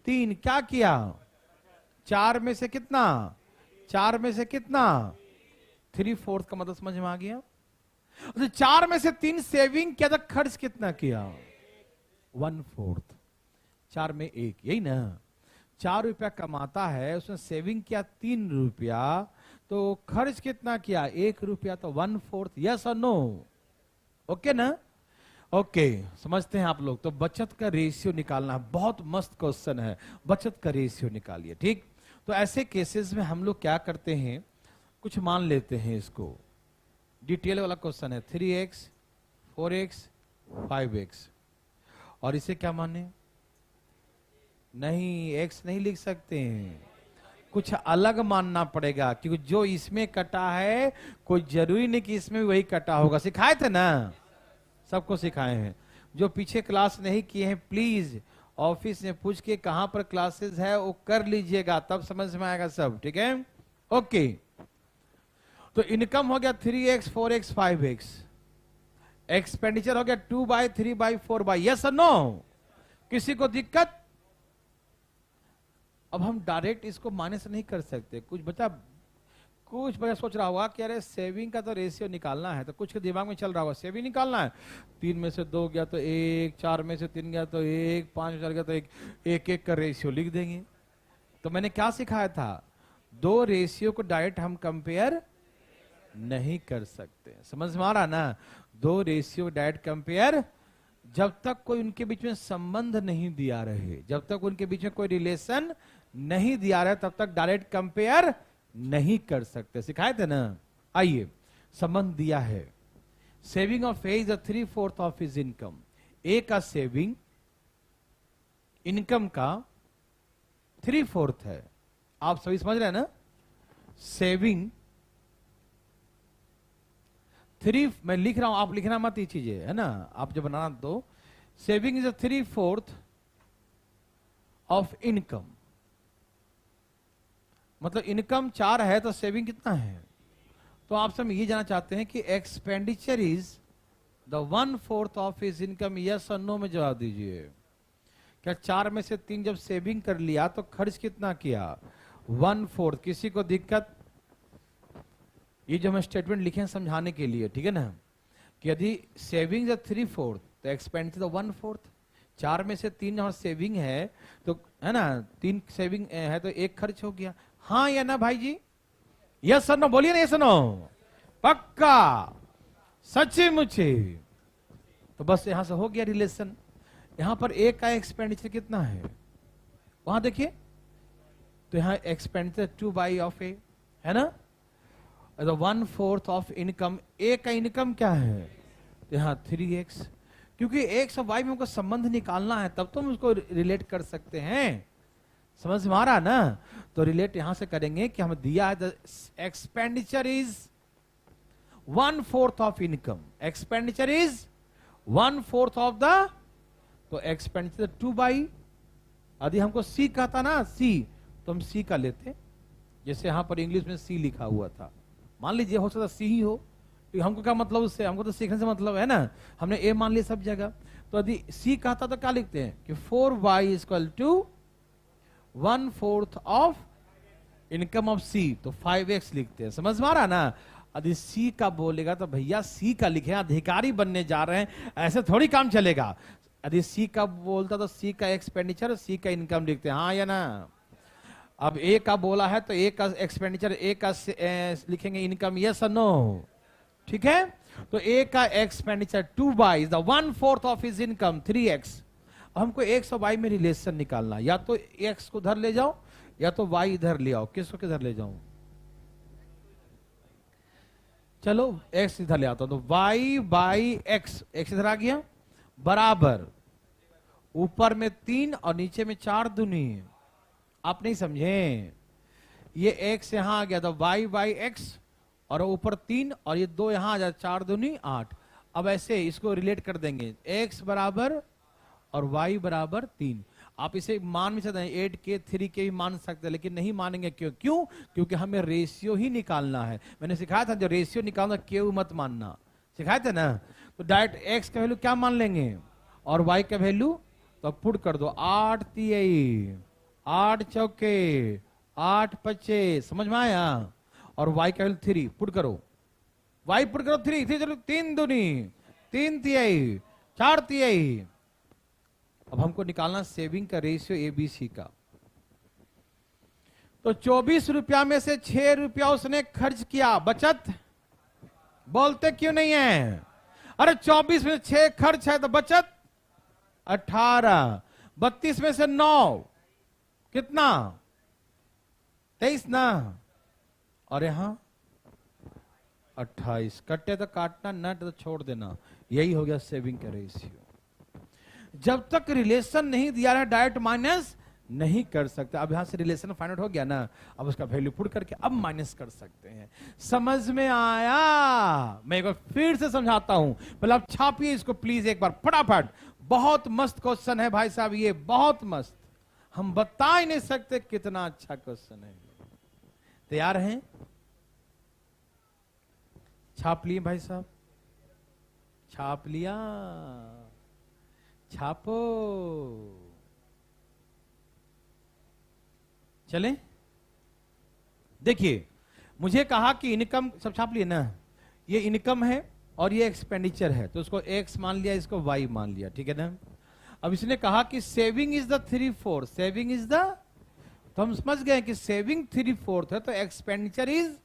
3। क्या किया? 4 में से कितना? 4 में से कितना? 3/4 का मतलब समझ में आ गया? तो 4 में से 3 सेविंग किया था, खर्च कितना किया? 1/4। 4 में 1, यही ना। 4 रुपया कमाता है, उसने सेविंग किया 3 रुपया, तो खर्च कितना किया? 1 रुपया, तो 1/4। यस और नो? ओके ना? ओके, समझते हैं आप लोग। तो बचत का रेशियो निकालना है, बहुत मस्त क्वेश्चन है, बचत का रेशियो निकालिए, ठीक। तो ऐसे केसेस में हम लोग क्या करते हैं, कुछ मान लेते हैं, इसको डिटेल वाला क्वेश्चन है, 3x 4x 5x, और इसे क्या माने? नहीं, x नहीं लिख सकते हैं, कुछ अलग मानना पड़ेगा, क्योंकि जो इसमें कटा है कोई जरूरी नहीं कि इसमें भी वही कटा होगा। सिखाए थे ना, सबको सिखाए हैं। जो पीछे क्लास नहीं किए हैं, प्लीज ऑफिस में पूछ के कहां पर क्लासेस है वो कर लीजिएगा, तब समझ में आएगा सब, ठीक है। ओके, तो इनकम हो गया 3x 4x 5x, एक्सपेंडिचर हो गया 2/, 3/, 4/। यस और नो? किसी को दिक्कत? अब हम डायरेक्ट इसको माने से नहीं कर सकते। कुछ बच्चा सोच रहा होगा कि अरे सेविंग का तो रेशियो निकालना है, तो कुछ के दिमाग में चल रहा होगा सेविंग निकालना है, 3 में से 2 गया तो 1, 4 में से 3 गया तो 1, 5 में 4 गया तो 1, 1 का रेशियो लिख देंगे। तो मैंने क्या सिखाया था? 2 रेशियो को डायरेक्ट हम कंपेयर नहीं कर सकते। समझ में आ रहा ना? 2 रेशियो डायरेक्ट कंपेयर, जब तक कोई उनके बीच में संबंध नहीं दिया रहे, जब तक उनके बीच में कोई रिलेशन नहीं दिया रहे, तब तक डायरेक्ट कंपेयर नहीं कर सकते। सिखाए थे ना? आइए, संबंध दिया है। Saving of A is 3/4 of his income. A का सेविंग इनकम का 3/4 है। आप सभी समझ रहे हैं ना? सेविंग 3, मैं लिख रहा हूं, आप लिखना मत ये चीजें, है ना, आप जब बनाना तो सेविंग इज 3/4 ऑफ इनकम, मतलब इनकम 4 है तो सेविंग कितना है? तो आप सब ये जानना चाहते हैं कि expenditure is the 1/4 of his income. Yes और नो में जवाब दीजिए। क्या 4 में से 3 जब सेविंग कर लिया तो खर्च कितना किया? 1/4। किसी को दिक्कत? ये जो हम स्टेटमेंट लिखे हैं समझाने के लिए, ठीक है ना, कि यदि सेविंग 3/4 तो एक्सपेंडिचर 1/4। 4 में से 3 जहां सेविंग है तो, है ना, 3 सेविंग है तो 1 खर्च हो गया। हाँ या ना भाई जी? यस और नो बोलिए ना, यस और नो? पक्का, सच्ची मुच्ची? तो बस यहां से हो गया रिलेशन। यहां पर ए का एक्सपेंडिचर कितना है वहां देखिए, तो यहां एक्सपेंडिचर 2/, ऑफ ए, है ना, 1/4 ऑफ इनकम। ए का इनकम क्या है? तो यहां 3x, क्योंकि एक्स और वाई में हमको संबंध निकालना है, तब तो हम उसको रिलेट कर सकते हैं। समझ में आ रहा ना? तो रिलेट यहां से करेंगे कि हम दिया है expenditure is 1/4 of income, expenditure is 1/4 of the, तो एक्सपेंडिचर 2/। यदि हमको सी कहता ना, सी, तो हम सी का लेते, जैसे यहां पर इंग्लिश में सी लिखा हुआ था, मान लीजिए हो सकता सी ही हो, तो हमको क्या मतलब उससे? हमको तो सीखने से मतलब है ना, हमने ए मान लिया सब जगह। तो यदि सी कहता तो क्या लिखते हैं कि 4y equal to 1/4 of income of C, तो 5x लिखते हैं। समझ में आ रहा ना? यदि सी का बोलेगा तो भैया सी का लिखे, अधिकारी बनने जा रहे हैं, ऐसे थोड़ी काम चलेगा। यदि सी का बोलता तो सी का एक्सपेंडिचर, सी का इनकम लिखते हैं, हाँ या ना। अब ए का बोला है तो ए का एक्सपेंडिचर, ए का लिखेंगे इनकम, यस और नो, ठीक है। तो ए का expenditure 2y is the 1/4 of his income 3x। हमको x और y में रिलेशन निकालना, या तो x को उधर ले जाओ या तो y इधर ले आओ। किसको किधर ले जाऊं? चलो x इधर ले आता हूं, तो y बाई x, x इधर आ गया, बराबर ऊपर में 3 और नीचे में 4 दूनी। आप नहीं समझे, ये x यहां आ गया तो y बाई x और ऊपर 3 और ये 2 यहां आ जाए, 4 दूनी 8। अब ऐसे इसको रिलेट कर देंगे, x बराबर और y बराबर 3। आप इसे मान भी सकते हैं, 8 के 3 के भी मान सकते हैं, लेकिन नहीं मानेंगे। क्यों? क्योंकि हमें रेशियो ही निकालना है। मैंने सिखाया था जो रेशियो निकालना क्यों मत मानना, सिखाया था ना। तो डायरेक्ट x का वैल्यू क्या मान लेंगे और y का वैल्यू, तो पुट कर दो, 8 तिहाई 8 चौके 8 पच्चे, समझ में आया। और y का वैल्यू 3 पुट करो, y पुट करो 3 चलो, 3 दूनी 3 तिहाई 4 तिहाई। अब हमको निकालना सेविंग का रेशियो एबीसी का। तो 24 रुपया में से 6 रुपया उसने खर्च किया, बचत बोलते क्यों नहीं है? अरे 24 में 6 खर्च है तो बचत 18, 32 में से 9 कितना 23 ना, और यहां 28। कटे तो काटना, नट तो छोड़ देना। यही हो गया सेविंग का रेशियो। जब तक रिलेशन नहीं दिया है डायरेक्ट माइनस नहीं कर सकते। अब यहां से रिलेशन फाइंड आउट हो गया ना, अब उसका वैल्यू पुट करके अब माइनस कर सकते हैं। समझ में आया? मैं एक बार फिर से समझाता हूं, पहले आप छापिए इसको प्लीज एक बार फटाफट। बहुत मस्त क्वेश्चन है भाई साहब, ये बहुत मस्त, हम बता ही नहीं सकते कितना अच्छा क्वेश्चन है। तैयार हैं? छाप लिए भाई साहब? छाप लिया? छापो। चले, देखिए मुझे कहा कि इनकम, सब छाप लिए ना, ये इनकम है और ये एक्सपेंडिचर है, तो उसको x मान लिया, इसको y मान लिया, ठीक है ना। अब इसने कहा कि saving is the 3/4, saving is the, तो हम समझ गए कि सेविंग 3/4 है तो एक्सपेंडिचर इज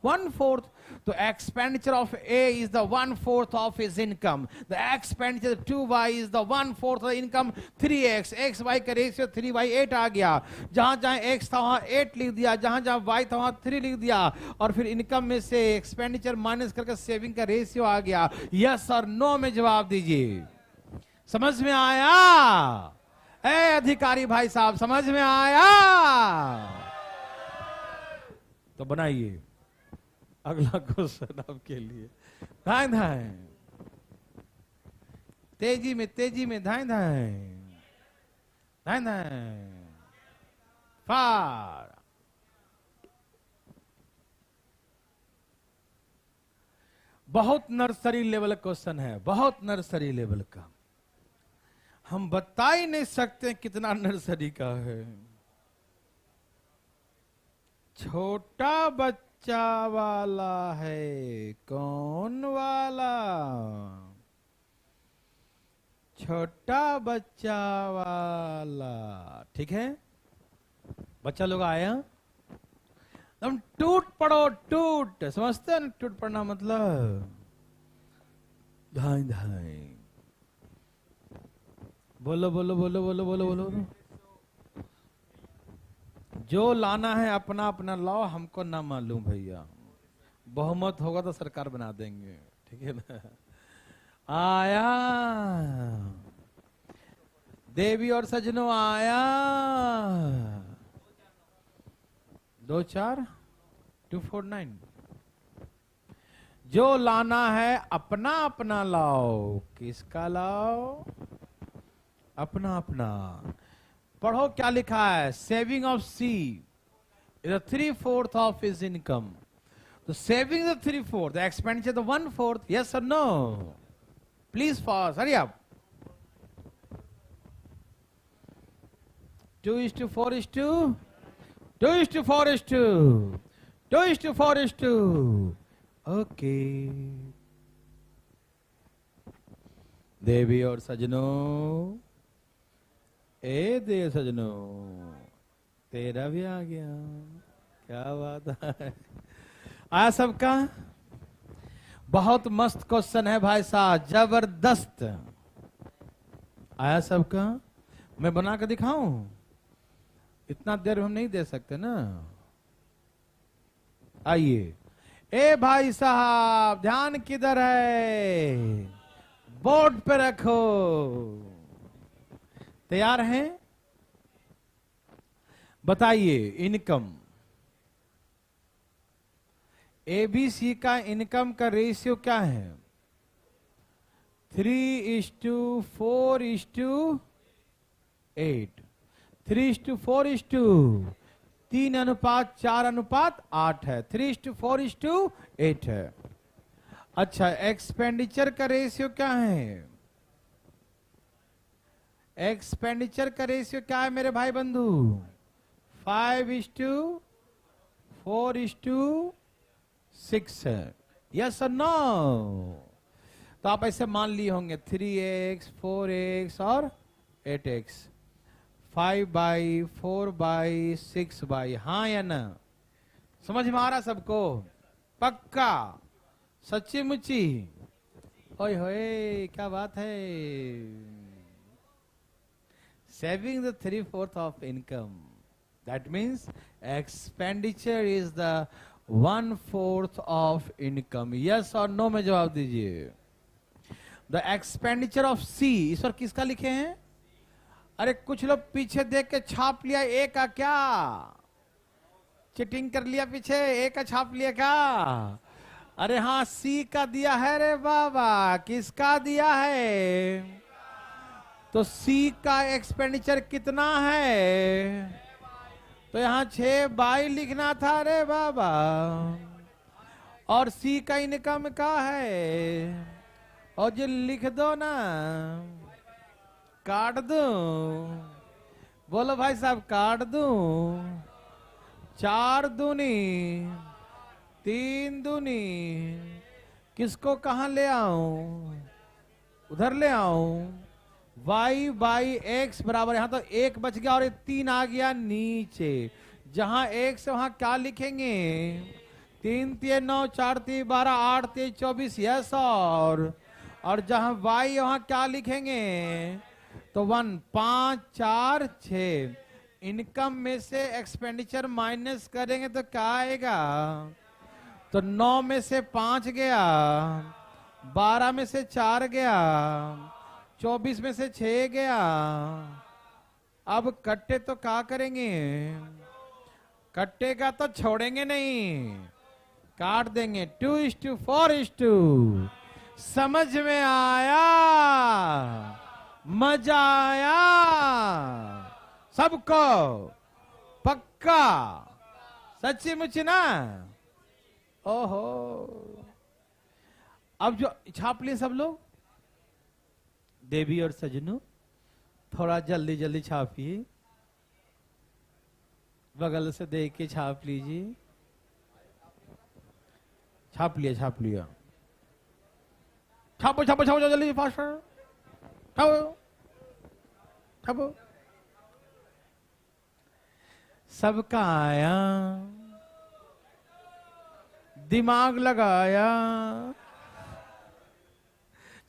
1/4। तो expenditure of A is the 1/4 of his income. The expenditure 2y is the 1/4 of the income 3x. xy का रेशियो 3/8 आ गया। जहां जहां x था वहां 8 लिख दिया, जहां जहां y था वहां 3 लिख दिया, और फिर इनकम में से एक्सपेंडिचर माइनस करके सेविंग का रेशियो आ गया। यस और नो में जवाब दीजिए। समझ में आया? ए अधिकारी भाई साहब, समझ में आया? तो बनाइए अगला क्वेश्चन आपके लिए। धाए धाए, तेजी में धाए धाए धाए धाए, फार। बहुत नर्सरी लेवल क्वेश्चन है, बहुत नर्सरी लेवल का, हम बता ही नहीं सकते कितना नर्सरी का है। छोटा बच्चा वाला है, कौन वाला? छोटा बच्चा वाला, ठीक है। बच्चा लोग आया, तुम टूट पड़ो, टूट, समझते हैं ना टूट पड़ना मतलब? धाई धाई, बोलो बोलो बोलो बोलो बोलो बोलो। जो लाना है अपना अपना लाओ, हमको ना मालूम भैया, बहुमत होगा तो सरकार बना देंगे, ठीक है ना। आया देवी और सजनों, आया 24249। जो लाना है अपना अपना लाओ, किसका लाओ? अपना अपना। पढ़ो क्या लिखा है, saving of C is 3/4 of his income. तो saving the 3/4, the expenditure the 1/4, yes और no? Please fast, hurry up. 2:4:2, 2:4:2, 2:4:2, okay. देवी और सजनों, ए देव सजनों, तेरा भी आ गया, क्या बात है। आया सबका? बहुत मस्त क्वेश्चन है भाई साहब, जबरदस्त। आया सबका? मैं बना कर दिखाऊं? इतना देर हम नहीं दे सकते ना। आइए। ए भाई साहब, ध्यान किधर है? बोर्ड पे रखो। तैयार हैं? बताइए, इनकम, एबीसी का इनकम का रेशियो क्या है? 3:4:8। 3:4:, 3:4:8 है। 3:4:8 है। अच्छा, एक्सपेंडिचर का रेशियो क्या है? एक्सपेंडिचर का रेशियो क्या है मेरे भाई बंधु? 5:4:6 है। यस और नो? तो आप ऐसे मान लिए होंगे 3x, 4x और 8x। 5/4/6, हाँ या ना? समझ में आ रहा सबको? पक्का? सच्ची मुच्ची? ओए होए, क्या बात है। Saving the 3/4 of income, that means expenditure is the 1/4 of income. Yes और नो में जवाब दीजिए। द एक्सपेंडिचर ऑफ सी, इस पर किसका लिखे हैं? अरे कुछ लोग पीछे देख के छाप लिया ए का, क्या चिटिंग कर लिया? पीछे ए का छाप लिया क्या? अरे हाँ, सी का दिया है रे बाबा। किसका दिया है? तो सी का एक्सपेंडिचर कितना है? तो यहां 6/22 लिखना था रे बाबा। और सी का इनकम का है, और जो लिख दो ना, काट दो। बोलो भाई साहब, काट दो। 4 दूनी 3 दूनी, किसको कहां ले आऊं? उधर ले आऊं। y/x बराबर, यहां तो 1 बच गया और 3 आ गया नीचे। जहां 1 से वहां क्या लिखेंगे? 3×3 9, 4×3 12, 8×3 24। यस। और जहां y वहां क्या लिखेंगे? तो 1 5 4 6। इनकम में से एक्सपेंडिचर माइनस करेंगे तो क्या आएगा? तो 9 में से 5 गया, 12 में से 4 गया, 24 में से 6 गया। अब कट्टे तो क्या करेंगे? कट्टे का तो छोड़ेंगे नहीं, काट देंगे। 2:4:2। समझ में आया? मजा आया सबको? पक्का? सच्ची मुच्ची ना? ओहो। अब जो छाप लिए सब लोग, देवी और सजनों, थोड़ा जल्दी जल्दी छापिए। बगल से देख के छाप लीजिए। छाप लिया, छाप लिया। छापो छापो छापो, जल्दी, फास्ट छापो छापो। सबका आया, दिमाग लगाया।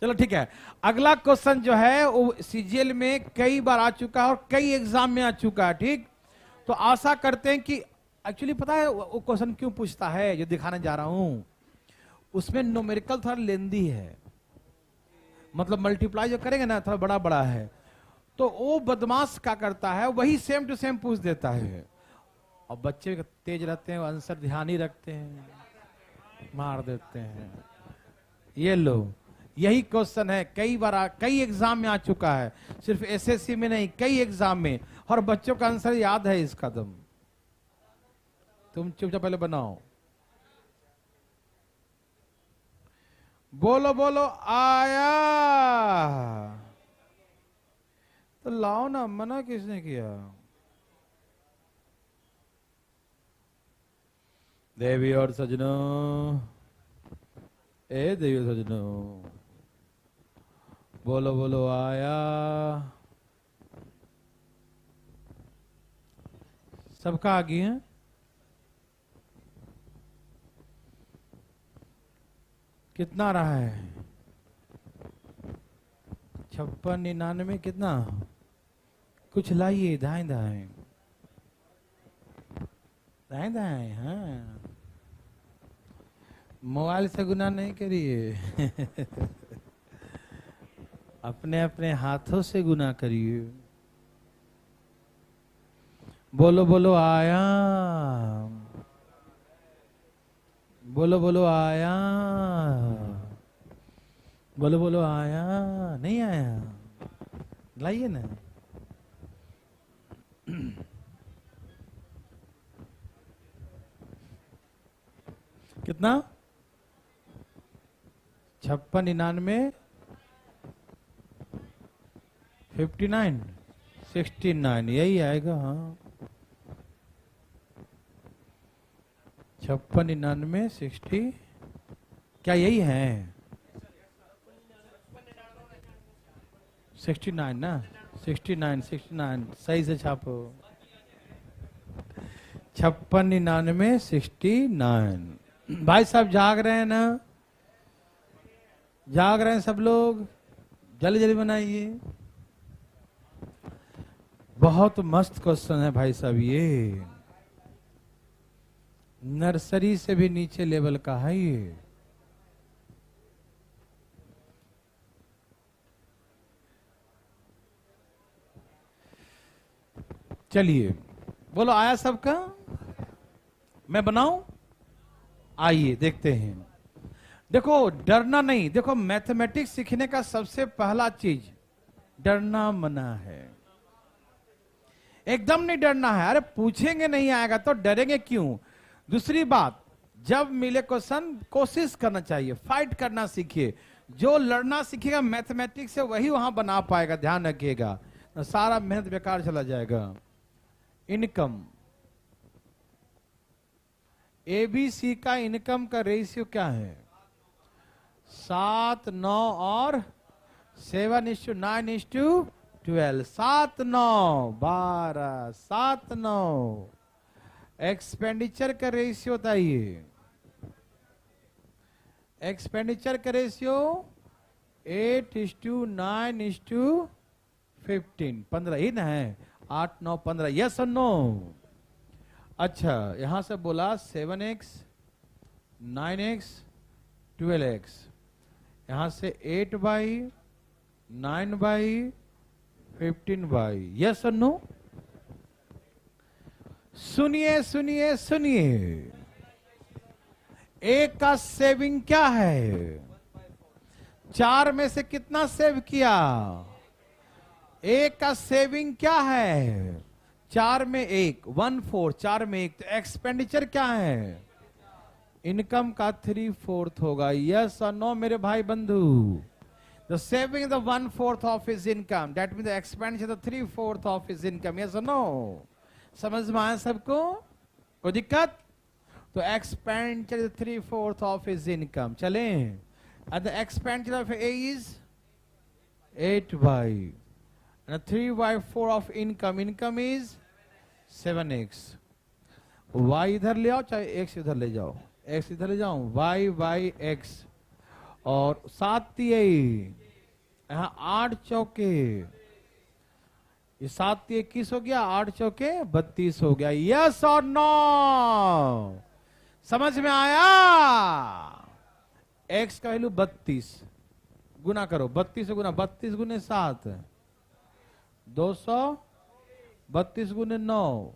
चलो ठीक है। अगला क्वेश्चन जो है वो सीजीएल में कई बार आ चुका है और कई एग्जाम में आ चुका है। ठीक, तो आशा करते हैं कि एक्चुअली पता है वो क्वेश्चन क्यों पूछता है जो दिखाने जा रहा हूं। उसमें न्यूमेरिकल थोड़ा लेंदी है, मतलब मल्टीप्लाई जो करेंगे ना थोड़ा बड़ा बड़ा है। तो वो बदमाश क्या करता है, वही सेम टू सेम पूछ देता है। और बच्चे तेज रहते हैं, आंसर ध्यान ही रखते हैं, मार देते हैं। ये लो, यही क्वेश्चन है, कई बार कई एग्जाम में आ चुका है, सिर्फ एसएससी में नहीं, कई एग्जाम में। और बच्चों का आंसर याद है इसका दम। तुम चुपचाप पहले बनाओ। बोलो बोलो, आया तो लाओ ना, मना किसने किया? देवी और सजनों, ए देव सजनो, बोलो बोलो आया। सबका आ गया है? कितना रहा है? 56-99 कितना? कुछ लाइए, दाएं दाएं दाएं दाएं। हाँ, मोबाइल से गुनाह नहीं करिए अपने अपने हाथों से गुनाह करिए। बोलो बोलो आया, बोलो बोलो आया, बोलो बोलो आया। नहीं आया? लाइए ना। कितना? 56-99 59 69 यही आएगा। हाँ, 56-99 60, क्या यही है? 69 ना, 69 सही से छापो। 56-99 69। भाई साहब जाग रहे हैं ना? जाग रहे हैं सब लोग? जल्दी जल्दी बनाइए। बहुत मस्त क्वेश्चन है भाई साहब ये, नर्सरी से भी नीचे लेवल का है ये। चलिए बोलो आया सबका? मैं बनाऊं? आइए देखते हैं। देखो डरना नहीं। देखो मैथमेटिक्स सीखने का सबसे पहला चीज डरना मना है। एकदम नहीं डरना है। अरे पूछेंगे नहीं आएगा तो डरेंगे क्यों? दूसरी बात, जब मिले क्वेश्चन कोशिश करना चाहिए, फाइट करना सीखिए। जो लड़ना सीखेगा मैथमेटिक्स से वही वहां बना पाएगा, ध्यान रखिएगा, सारा मेहनत बेकार चला जाएगा। इनकम, एबीसी का इनकम का रेशियो क्या है? 7 9 और 7:9:12। 7 9 12, 7 9। एक्सपेंडिचर का रेशियो बताइए। एक्सपेंडिचर का रेशियो 8:9:15। 15 ही ना है? 8 9 15। यस और नो? अच्छा, यहां से बोला 7x 9x 12x, यहां से 8/9/15/। यस और नो? सुनिए सुनिए सुनिए, एक का सेविंग क्या है? 4 में से कितना सेव किया? एक का सेविंग क्या है? 4 में 1, 1/4। 4 में 1, तो एक्सपेंडिचर क्या है? इनकम का 3/4 होगा। यस और नो मेरे भाई बंधु? The saving the 1/4 of his income, that mean the expenditure the 3/4 of his income. Yes और नो? समझ में आया सबको? कोई दिक्कत? तो एक्सपेंडिचर 3/4 ऑफ हिज इनकम। चले, and the expenditure of A is 8/, and 3/4 of income, income is 7x। y इधर ले आओ, चाहे x इधर ले जाओ, x इधर ले जाओ, y x, और 7 यहाँ 8 चौके, ये 7 21 हो गया, 8 चौके 32 हो गया। यस और नो? समझ में आया? x का वैल्यू 32, गुना करो 32 से गुना, 32 गुने 7 200, 32 गुने 9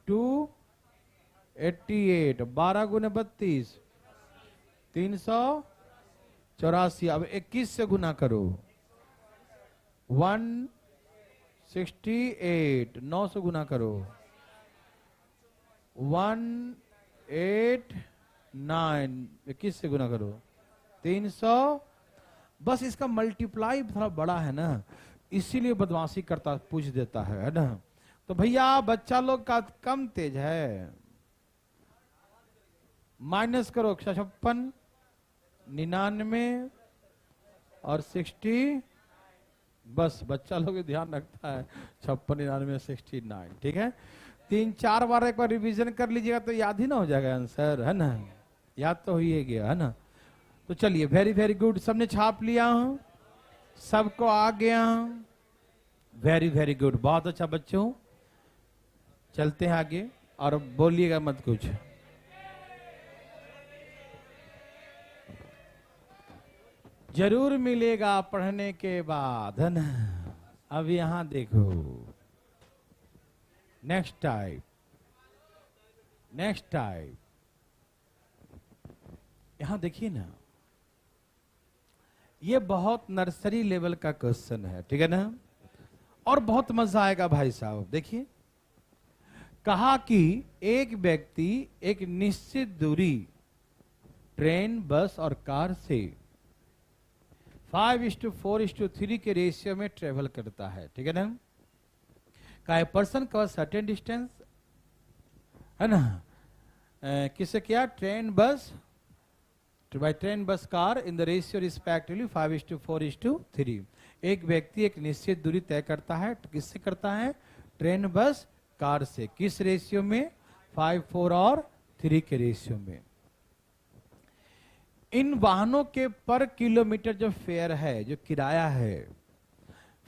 288, 12 गुने 32 384। अब 21 से गुना करो 168, 9 से गुना करो 189, 21 से गुना करो 300। बस इसका मल्टीप्लाई थोड़ा बड़ा है ना, इसीलिए बदमाशी करता, पूछ देता है ना। तो भैया बच्चा लोग का कम तेज है, माइनस करो 56 99 और 60, बस बच्चा लोग ध्यान रखता है 56, 99, 69, ठीक है। 3-4 बार एक बार रिवीजन कर लीजिएगा तो याद ही ना हो जाएगा आंसर, है ना, याद तो हो ही गया, है ना। तो चलिए, वेरी वेरी गुड, सबने छाप लिया, सबको आ गया, वेरी वेरी गुड, बहुत अच्छा बच्चों। चलते हैं आगे और बोलिएगा मत कुछ। जरूर मिलेगा पढ़ने के बाद, है ना। अब यहां देखो, नेक्स्ट टाइप, नेक्स्ट टाइप, यहां देखिए ना, ये बहुत नर्सरी लेवल का क्वेश्चन है, ठीक है ना, और बहुत मजा आएगा भाई साहब। देखिए, कहा कि एक व्यक्ति एक निश्चित दूरी ट्रेन, बस और कार से 5:4:3 के रेशियो में ट्रेवल करता है, ठीक है ना। का पर्सन कवर सर्टेन डिस्टेंस, है ना, किससे किया, train bus, by train bus car in the ratio respectively 5:4:3। एक व्यक्ति एक निश्चित दूरी तय करता है, किससे करता है, ट्रेन बस कार से, किस रेशियो में, 5, 4 और 3 के रेशियो में। इन वाहनों के पर किलोमीटर जो फेयर है, जो किराया है,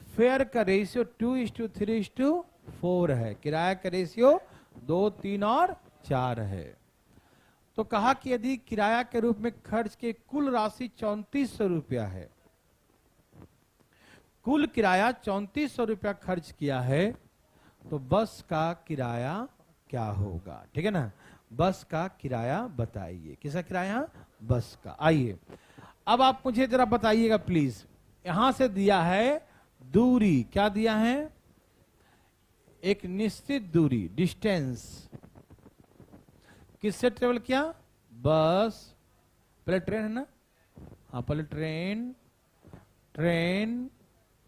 फेयर का रेशियो 2:3:4 है, किराया का रेशियो 2, 3 और 4 है। तो कहा कि यदि किराया के रूप में खर्च की कुल राशि 3400 रुपया है, कुल किराया 3400 रुपया खर्च किया है, तो बस का किराया क्या होगा, ठीक है ना। बस का किराया बताइए, किसका किराया, बस का। आइए अब आप मुझे जरा बताइएगा प्लीज, यहां से दिया है दूरी, क्या दिया है, एक निश्चित दूरी, डिस्टेंस, किससे ट्रेवल किया, बस, पहले ट्रेन है ना, हाँ पहले ट्रेन, ट्रेन,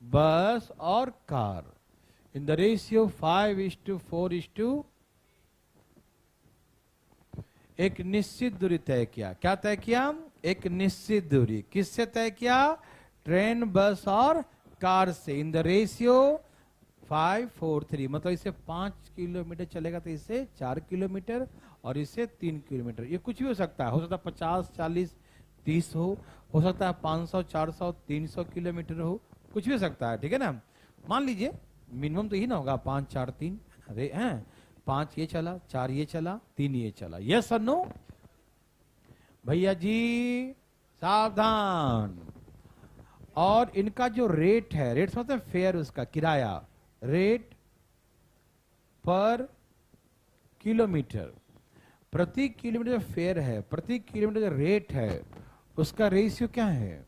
बस और कार इन द रेशियो 5:4:, एक निश्चित दूरी तय किया, क्या तय किया, एक निश्चित दूरी, किससे तय किया, ट्रेन, बस और कार से, इन द रेशियो 5:4:3, मतलब इसे 5 किलोमीटर चलेगा तो इसे 4 किलोमीटर और इसे 3 किलोमीटर। ये कुछ भी हो सकता है 50, 40, 30 हो सकता है 500, 400, 300 किलोमीटर हो, कुछ भी हो सकता है, ठीक है ना। मान लीजिए मिनिमम तो ही ना होगा 5, 4, 3, अरे हैं 5 ये चला, 4 ये चला, 3 ये चला, यस और नो, भैया जी सावधान। और इनका जो रेट है, रेट मतलब फेयर, उसका किराया, रेट पर किलोमीटर, प्रति किलोमीटर जो फेयर है, प्रति किलोमीटर जो रेट है, उसका रेशियो क्या है,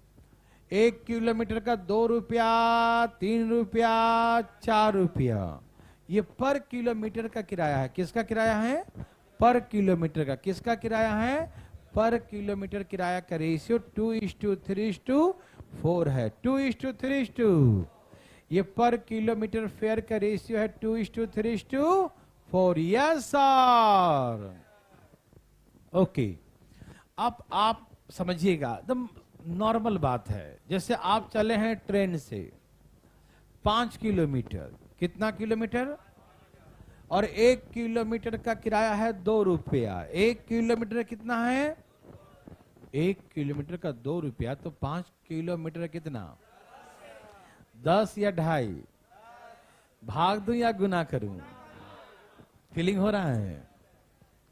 1 किलोमीटर का 2 रुपया, 3 रुपया, 4 रुपया, ये पर किलोमीटर का किराया है, किसका किराया है, पर किलोमीटर का, किसका किराया है, पर किलोमीटर किराया का रेशियो 2:3:4 है, 2:3:2, ये पर किलोमीटर फेयर का रेशियो है 2:3:4, यस सर, ओके। अब आप समझिएगा, एकदम नॉर्मल बात है, जैसे आप चले हैं ट्रेन से 5 किलोमीटर, कितना किलोमीटर, और 1 किलोमीटर का किराया है 2 रुपया, 1 किलोमीटर कितना है, 1 किलोमीटर का 2 रुपया, तो 5 किलोमीटर कितना, 10 या 2.5, भाग दूं या गुना करूं, फीलिंग हो रहा है,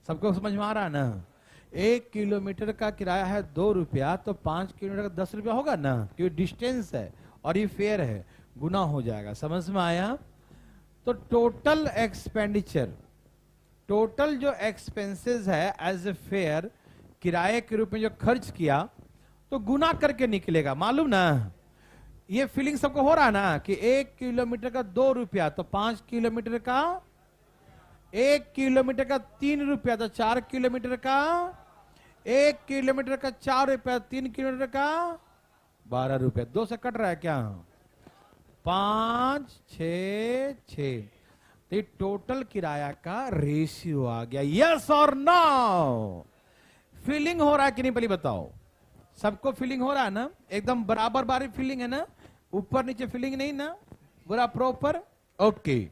सबको समझ में आ रहा है ना। 1 किलोमीटर का किराया है 2 रुपया, तो 5 किलोमीटर का 10 रुपया होगा ना, क्योंकि डिस्टेंस है और ये फेयर है, गुना हो जाएगा, समझ में आया। तो टोटल एक्सपेंडिचर, टोटल जो एक्सपेंसेस है एज ए फेयर, किराए के रूप में जो खर्च किया, तो गुना करके निकलेगा, मालूम ना, ये फीलिंग सबको हो रहा है ना, कि 1 किलोमीटर का 2 रुपया, तो 5 किलोमीटर का, 1 किलोमीटर का 3 रुपया, तो 4 किलोमीटर का, 1 किलोमीटर का 4 रुपया, 3 किलोमीटर का 12 रुपया, 2 से कट रहा है क्या, 5, 6, 6, तो टोटल किराया का रेशियो आ गया, यस और नो, फीलिंग हो रहा है कि नहीं, पहले बताओ, सबको फीलिंग हो रहा है ना? एकदम बराबर बारी फीलिंग है ना? ऊपर नीचे फीलिंग नहीं ना? पूरा प्रॉपर। ओके,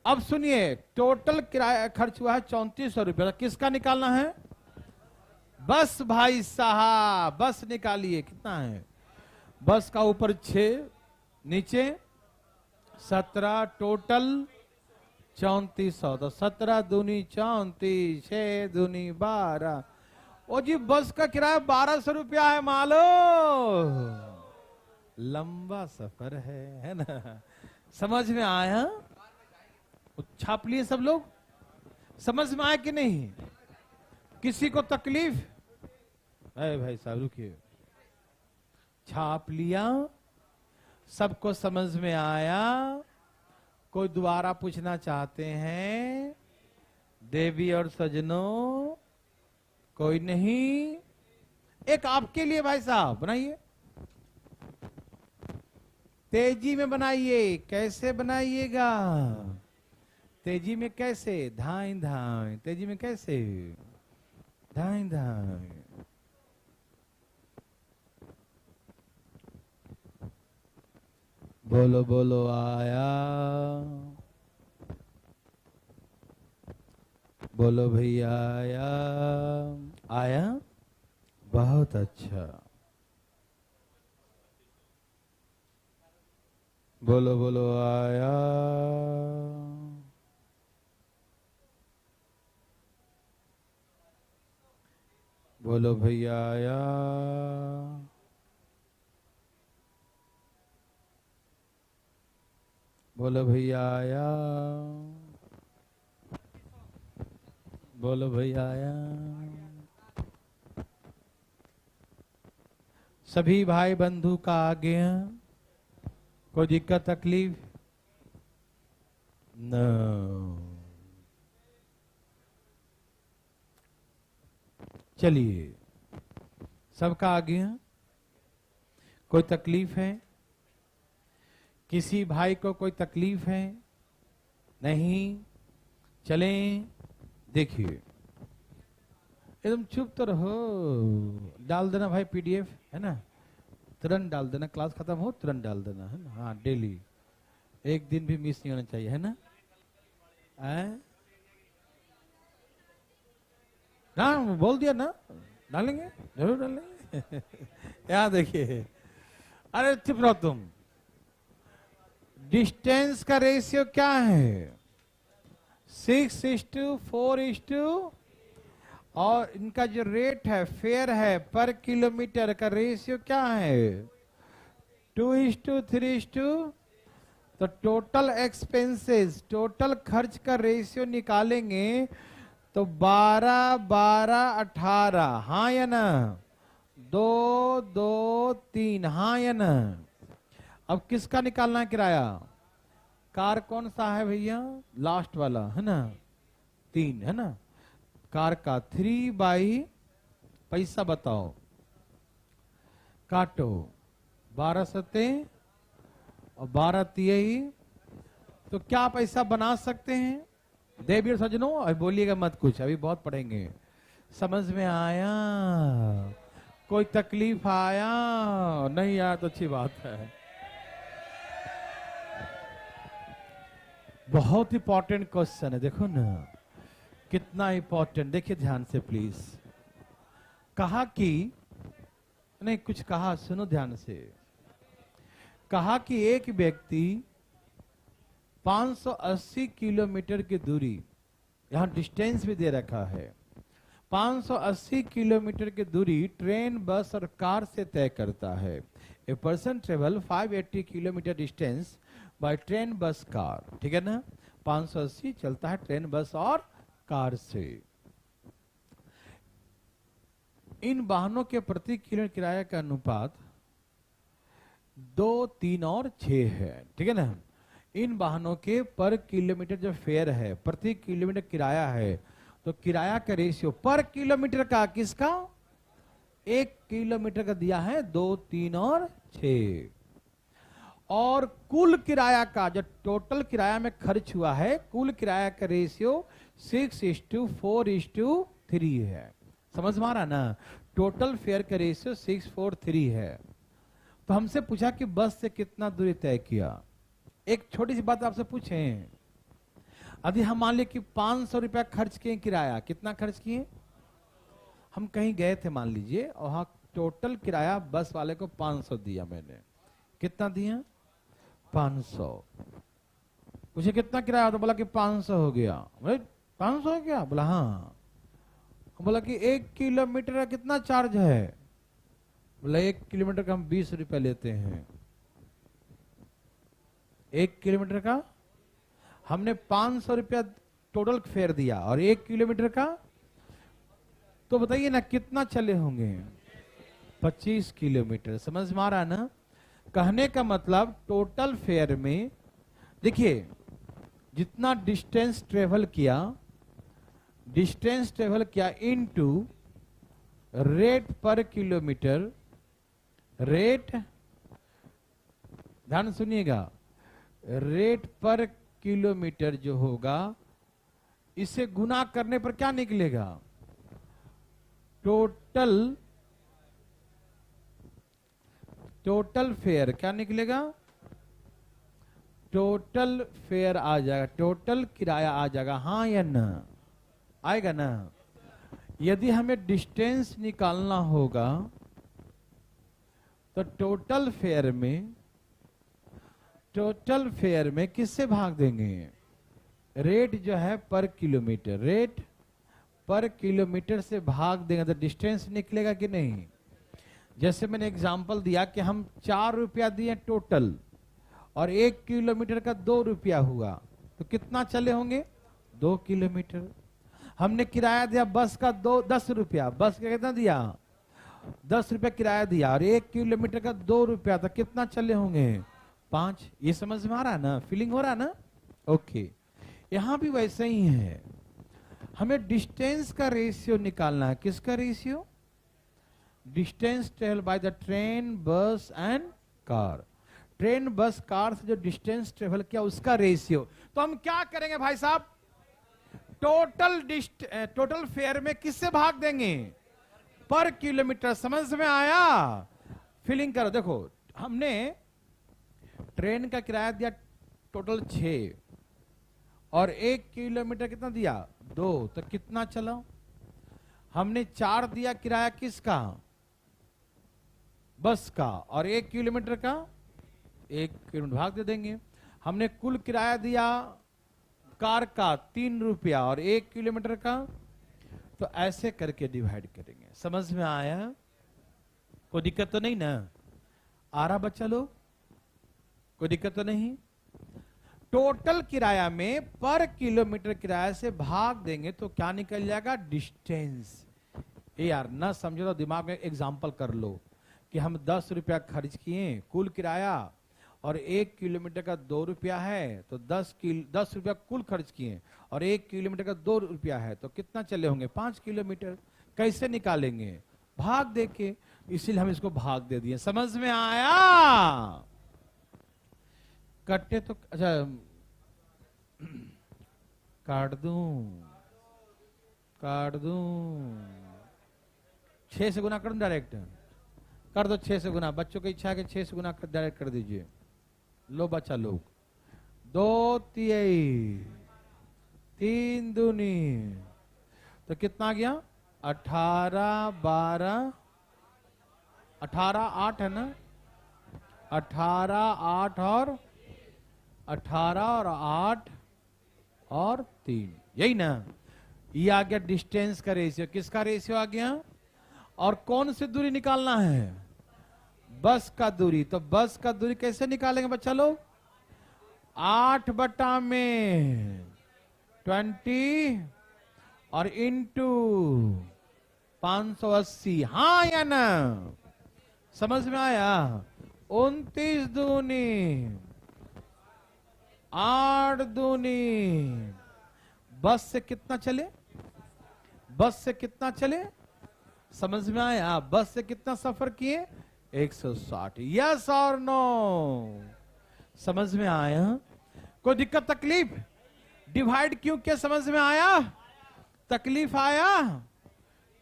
अब सुनिए, टोटल किराया खर्च हुआ है 3400 रुपया। किसका निकालना है? बस भाई साहब, बस निकालिए। कितना है? बस का ऊपर 6, नीचे 17, टोटल 3400। तो 17 दूनी 34, 6 दूनी 12। ओ जी, बस का किराया 1200 रुपया है। मालो लंबा सफर है ना? समझ में आया? छाप लिए सब लोग? समझ में आया कि नहीं? किसी को तकलीफ? अरे भाई साहब रुकिए, छाप लिया, सबको समझ में आया? कोई दोबारा पूछना चाहते हैं? देवी और सजनों, कोई नहीं? एक आपके लिए भाई साहब बनाइए, तेजी में बनाइए। कैसे बनाइएगा? तेजी में कैसे? धाई धाई। तेजी में कैसे? धाई धाई। बोलो बोलो आया, बोलो भैया आया। आया? बहुत अच्छा। बोलो बोलो आया। बोलो भैया आया। बोलो भैया आया। बोलो भैया आया। सभी भाई बंधु का आ गया? कोई दिक्कत तकलीफ? नो। चलिए, सबका आ गया? कोई तकलीफ है? किसी भाई को कोई तकलीफ है? नहीं? चलें, देखिए, एकदम चुप तो रहो। डाल देना भाई पीडीएफ, है ना? तुरंत डाल देना, क्लास खत्म हो तुरंत डाल देना, है ना? हाँ, डेली, एक दिन भी मिस नहीं होना चाहिए, है ना? हाँ, बोल दिया ना, डालेंगे, जरूर डालेंगे। यहाँ देखिए, अरे चुप रहो तुम। डिस्टेंस का रेशियो क्या है? 6:4, और इनका जो रेट है, फेयर है पर किलोमीटर का रेशियो क्या है? 2:3। तो टोटल एक्सपेंसेस, टोटल खर्च का रेशियो निकालेंगे तो 12, 12, 18। हाँ या ना? 2, 2, 3। हाँ या ना? अब किसका निकालना है किराया? कार कौन सा है भैया? लास्ट वाला, है ना? 3, है ना? कार का 3 बाई, पैसा बताओ, काटो, 12 सते और 12 तिहाई। तो क्या पैसा बना सकते हैं? देवी और सजनों, अभी बोलिएगा मत कुछ, अभी बहुत पढ़ेंगे। समझ में आया? कोई तकलीफ आया? नहीं आया तो अच्छी बात है। बहुत इंपॉर्टेंट क्वेश्चन है, देखो ना कितना इंपॉर्टेंट। देखिए ध्यान से प्लीज। कहा कि, नहीं कुछ कहा, सुनो ध्यान से। कहा कि एक व्यक्ति 580 किलोमीटर की दूरी, यहां डिस्टेंस भी दे रखा है, 580 किलोमीटर की दूरी ट्रेन, बस और कार से तय करता है। A person travel 580 kilometre distance by train, बस, कार। ठीक है ना? 580 चलता है ट्रेन, बस और कार से। इन वाहनों के प्रति किलोमीटर किराया का अनुपात 2, 3 और 6 है। ठीक है ना? इन वाहनों के पर किलोमीटर जो फेयर है, प्रति किलोमीटर किराया है, तो किराया का रेशियो पर किलोमीटर का किसका? 1 किलोमीटर का दिया है 2, 3 और 6। और कुल किराया का, जो टोटल किराया में खर्च हुआ है, कुल किराया का रेशियो 6:4:3 है। समझ में आ रहा ना? टोटल फेयर का रेशियो 643 है। तो हमसे पूछा कि बस से कितना दूरी तय किया। एक छोटी सी बात आपसे पूछें, यदि हम मान लिया कि 500 रुपया खर्च किए किराया, कितना खर्च किए? हम कहीं गए थे मान लीजिए, और हाँ टोटल किराया बस वाले को 500 दिया मैंने। कितना दिया? 500। पूछे कितना किराया? तो बोला कि 500 हो गया। बोले 500 हो गया? बोला हाँ। बोला कि 1 किलोमीटर का कितना चार्ज है? बोला 1 किलोमीटर का हम 20 रुपया लेते हैं। 1 किलोमीटर का हमने 500 रुपया टोटल फेयर दिया, और 1 किलोमीटर का तो बताइए ना कितना चले होंगे? 25 किलोमीटर। समझ में आ रहा ना? कहने का मतलब टोटल फेयर में देखिए जितना डिस्टेंस ट्रेवल किया इनटू रेट पर किलोमीटर, रेट ध्यान सुनिएगा, रेट पर किलोमीटर जो होगा इसे गुना करने पर क्या निकलेगा? टोटल फेयर क्या निकलेगा? टोटल फेयर आ जाएगा, टोटल किराया आ जाएगा। हाँ या ना? आएगा ना? यदि हमें डिस्टेंस निकालना होगा तो टोटल फेयर में किससे भाग देंगे? रेट जो है पर किलोमीटर, रेट पर किलोमीटर से भाग देंगे तो डिस्टेंस निकलेगा कि नहीं? जैसे मैंने एग्जांपल दिया कि हम 4 रुपया दिए टोटल, और 1 किलोमीटर का 2 रुपया हुआ, तो कितना चले होंगे? 2 किलोमीटर। हमने किराया दिया बस का 10 रुपया, बस का कितना दिया? 10 रुपया किराया दिया, और 1 किलोमीटर का 2 रुपया, तो कितना चले होंगे? 5। ये समझ में आ रहा है ना? फीलिंग हो रहा है ना? ओके। यहां भी वैसे ही है, हमें डिस्टेंस का रेशियो निकालना है। किसका ratio? Distance travel by the train, बस एंड कार। ट्रेन, बस, कार से जो डिस्टेंस ट्रेवल किया उसका रेशियो। तो हम क्या करेंगे भाई साहब? टोटल फेयर में किससे भाग देंगे? पर किलोमीटर। समझ में आया? फीलिंग करो। देखो हमने ट्रेन का किराया दिया टोटल 6, और 1 किलोमीटर कितना दिया? 2, तो कितना चला? हमने 4 दिया किराया किसका? बस का, और 1 किलोमीटर का 1 किलोमीटर भाग दे देंगे। हमने कुल किराया दिया कार का 3 रुपया, और 1 किलोमीटर का, तो ऐसे करके डिवाइड करेंगे। समझ में आया? कोई दिक्कत तो नहीं ना? आ रहा बच्चा लोग? कोई दिक्कत तो नहीं? टोटल किराया में पर किलोमीटर किराया से भाग देंगे तो क्या निकल जाएगा? डिस्टेंस। यार ना समझो तो दिमाग में एग्जांपल कर लो कि हम 10 रुपया खर्च किए कुल किराया, और 1 किलोमीटर का 2 रुपया है, तो 10 रुपया कुल खर्च किए, और 1 किलोमीटर का 2 रुपया है, तो कितना चले होंगे? 5 किलोमीटर। कैसे निकालेंगे? भाग देके, इसीलिए हम इसको भाग दे दिए। समझ में आया? कट्टे तो अच्छा काट दूं 6 से गुना कर दूं? डायरेक्ट कर दो 6 से गुना। बच्चों की इच्छा है कि 6 से गुना डायरेक्ट कर दीजिए। लो बच्चा लोग, 2 तिहाई 3 दूनी, तो कितना गया? 18 12 18 8 है ना? 18 8 और 18 और 8 और 3, यही ना? ये आ गया डिस्टेंस का रेशियो। किसका रेशियो आ गया? और कौन सी दूरी निकालना है? बस का दूरी। तो बस का दूरी कैसे निकालेंगे बच्चा लोग? 8 बटा में 20 और इंटू 580। हाँ या ना? समझ में आया? 29 दूनी 8 दूनी। बस से कितना चले? बस से कितना चले? समझ में आया? बस से कितना सफर किए? 160। यस और नो? समझ में आया? कोई दिक्कत डिवाइड क्यों किया? समझ में आया? तकलीफ आया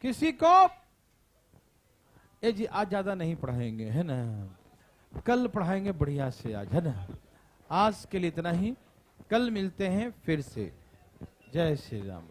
किसी को ए जी आज ज्यादा नहीं पढ़ाएंगे, है ना, कल पढ़ाएंगे बढ़िया से आज, है ना। आज के लिए इतना ही, कल मिलते हैं फिर से। जय श्री राम।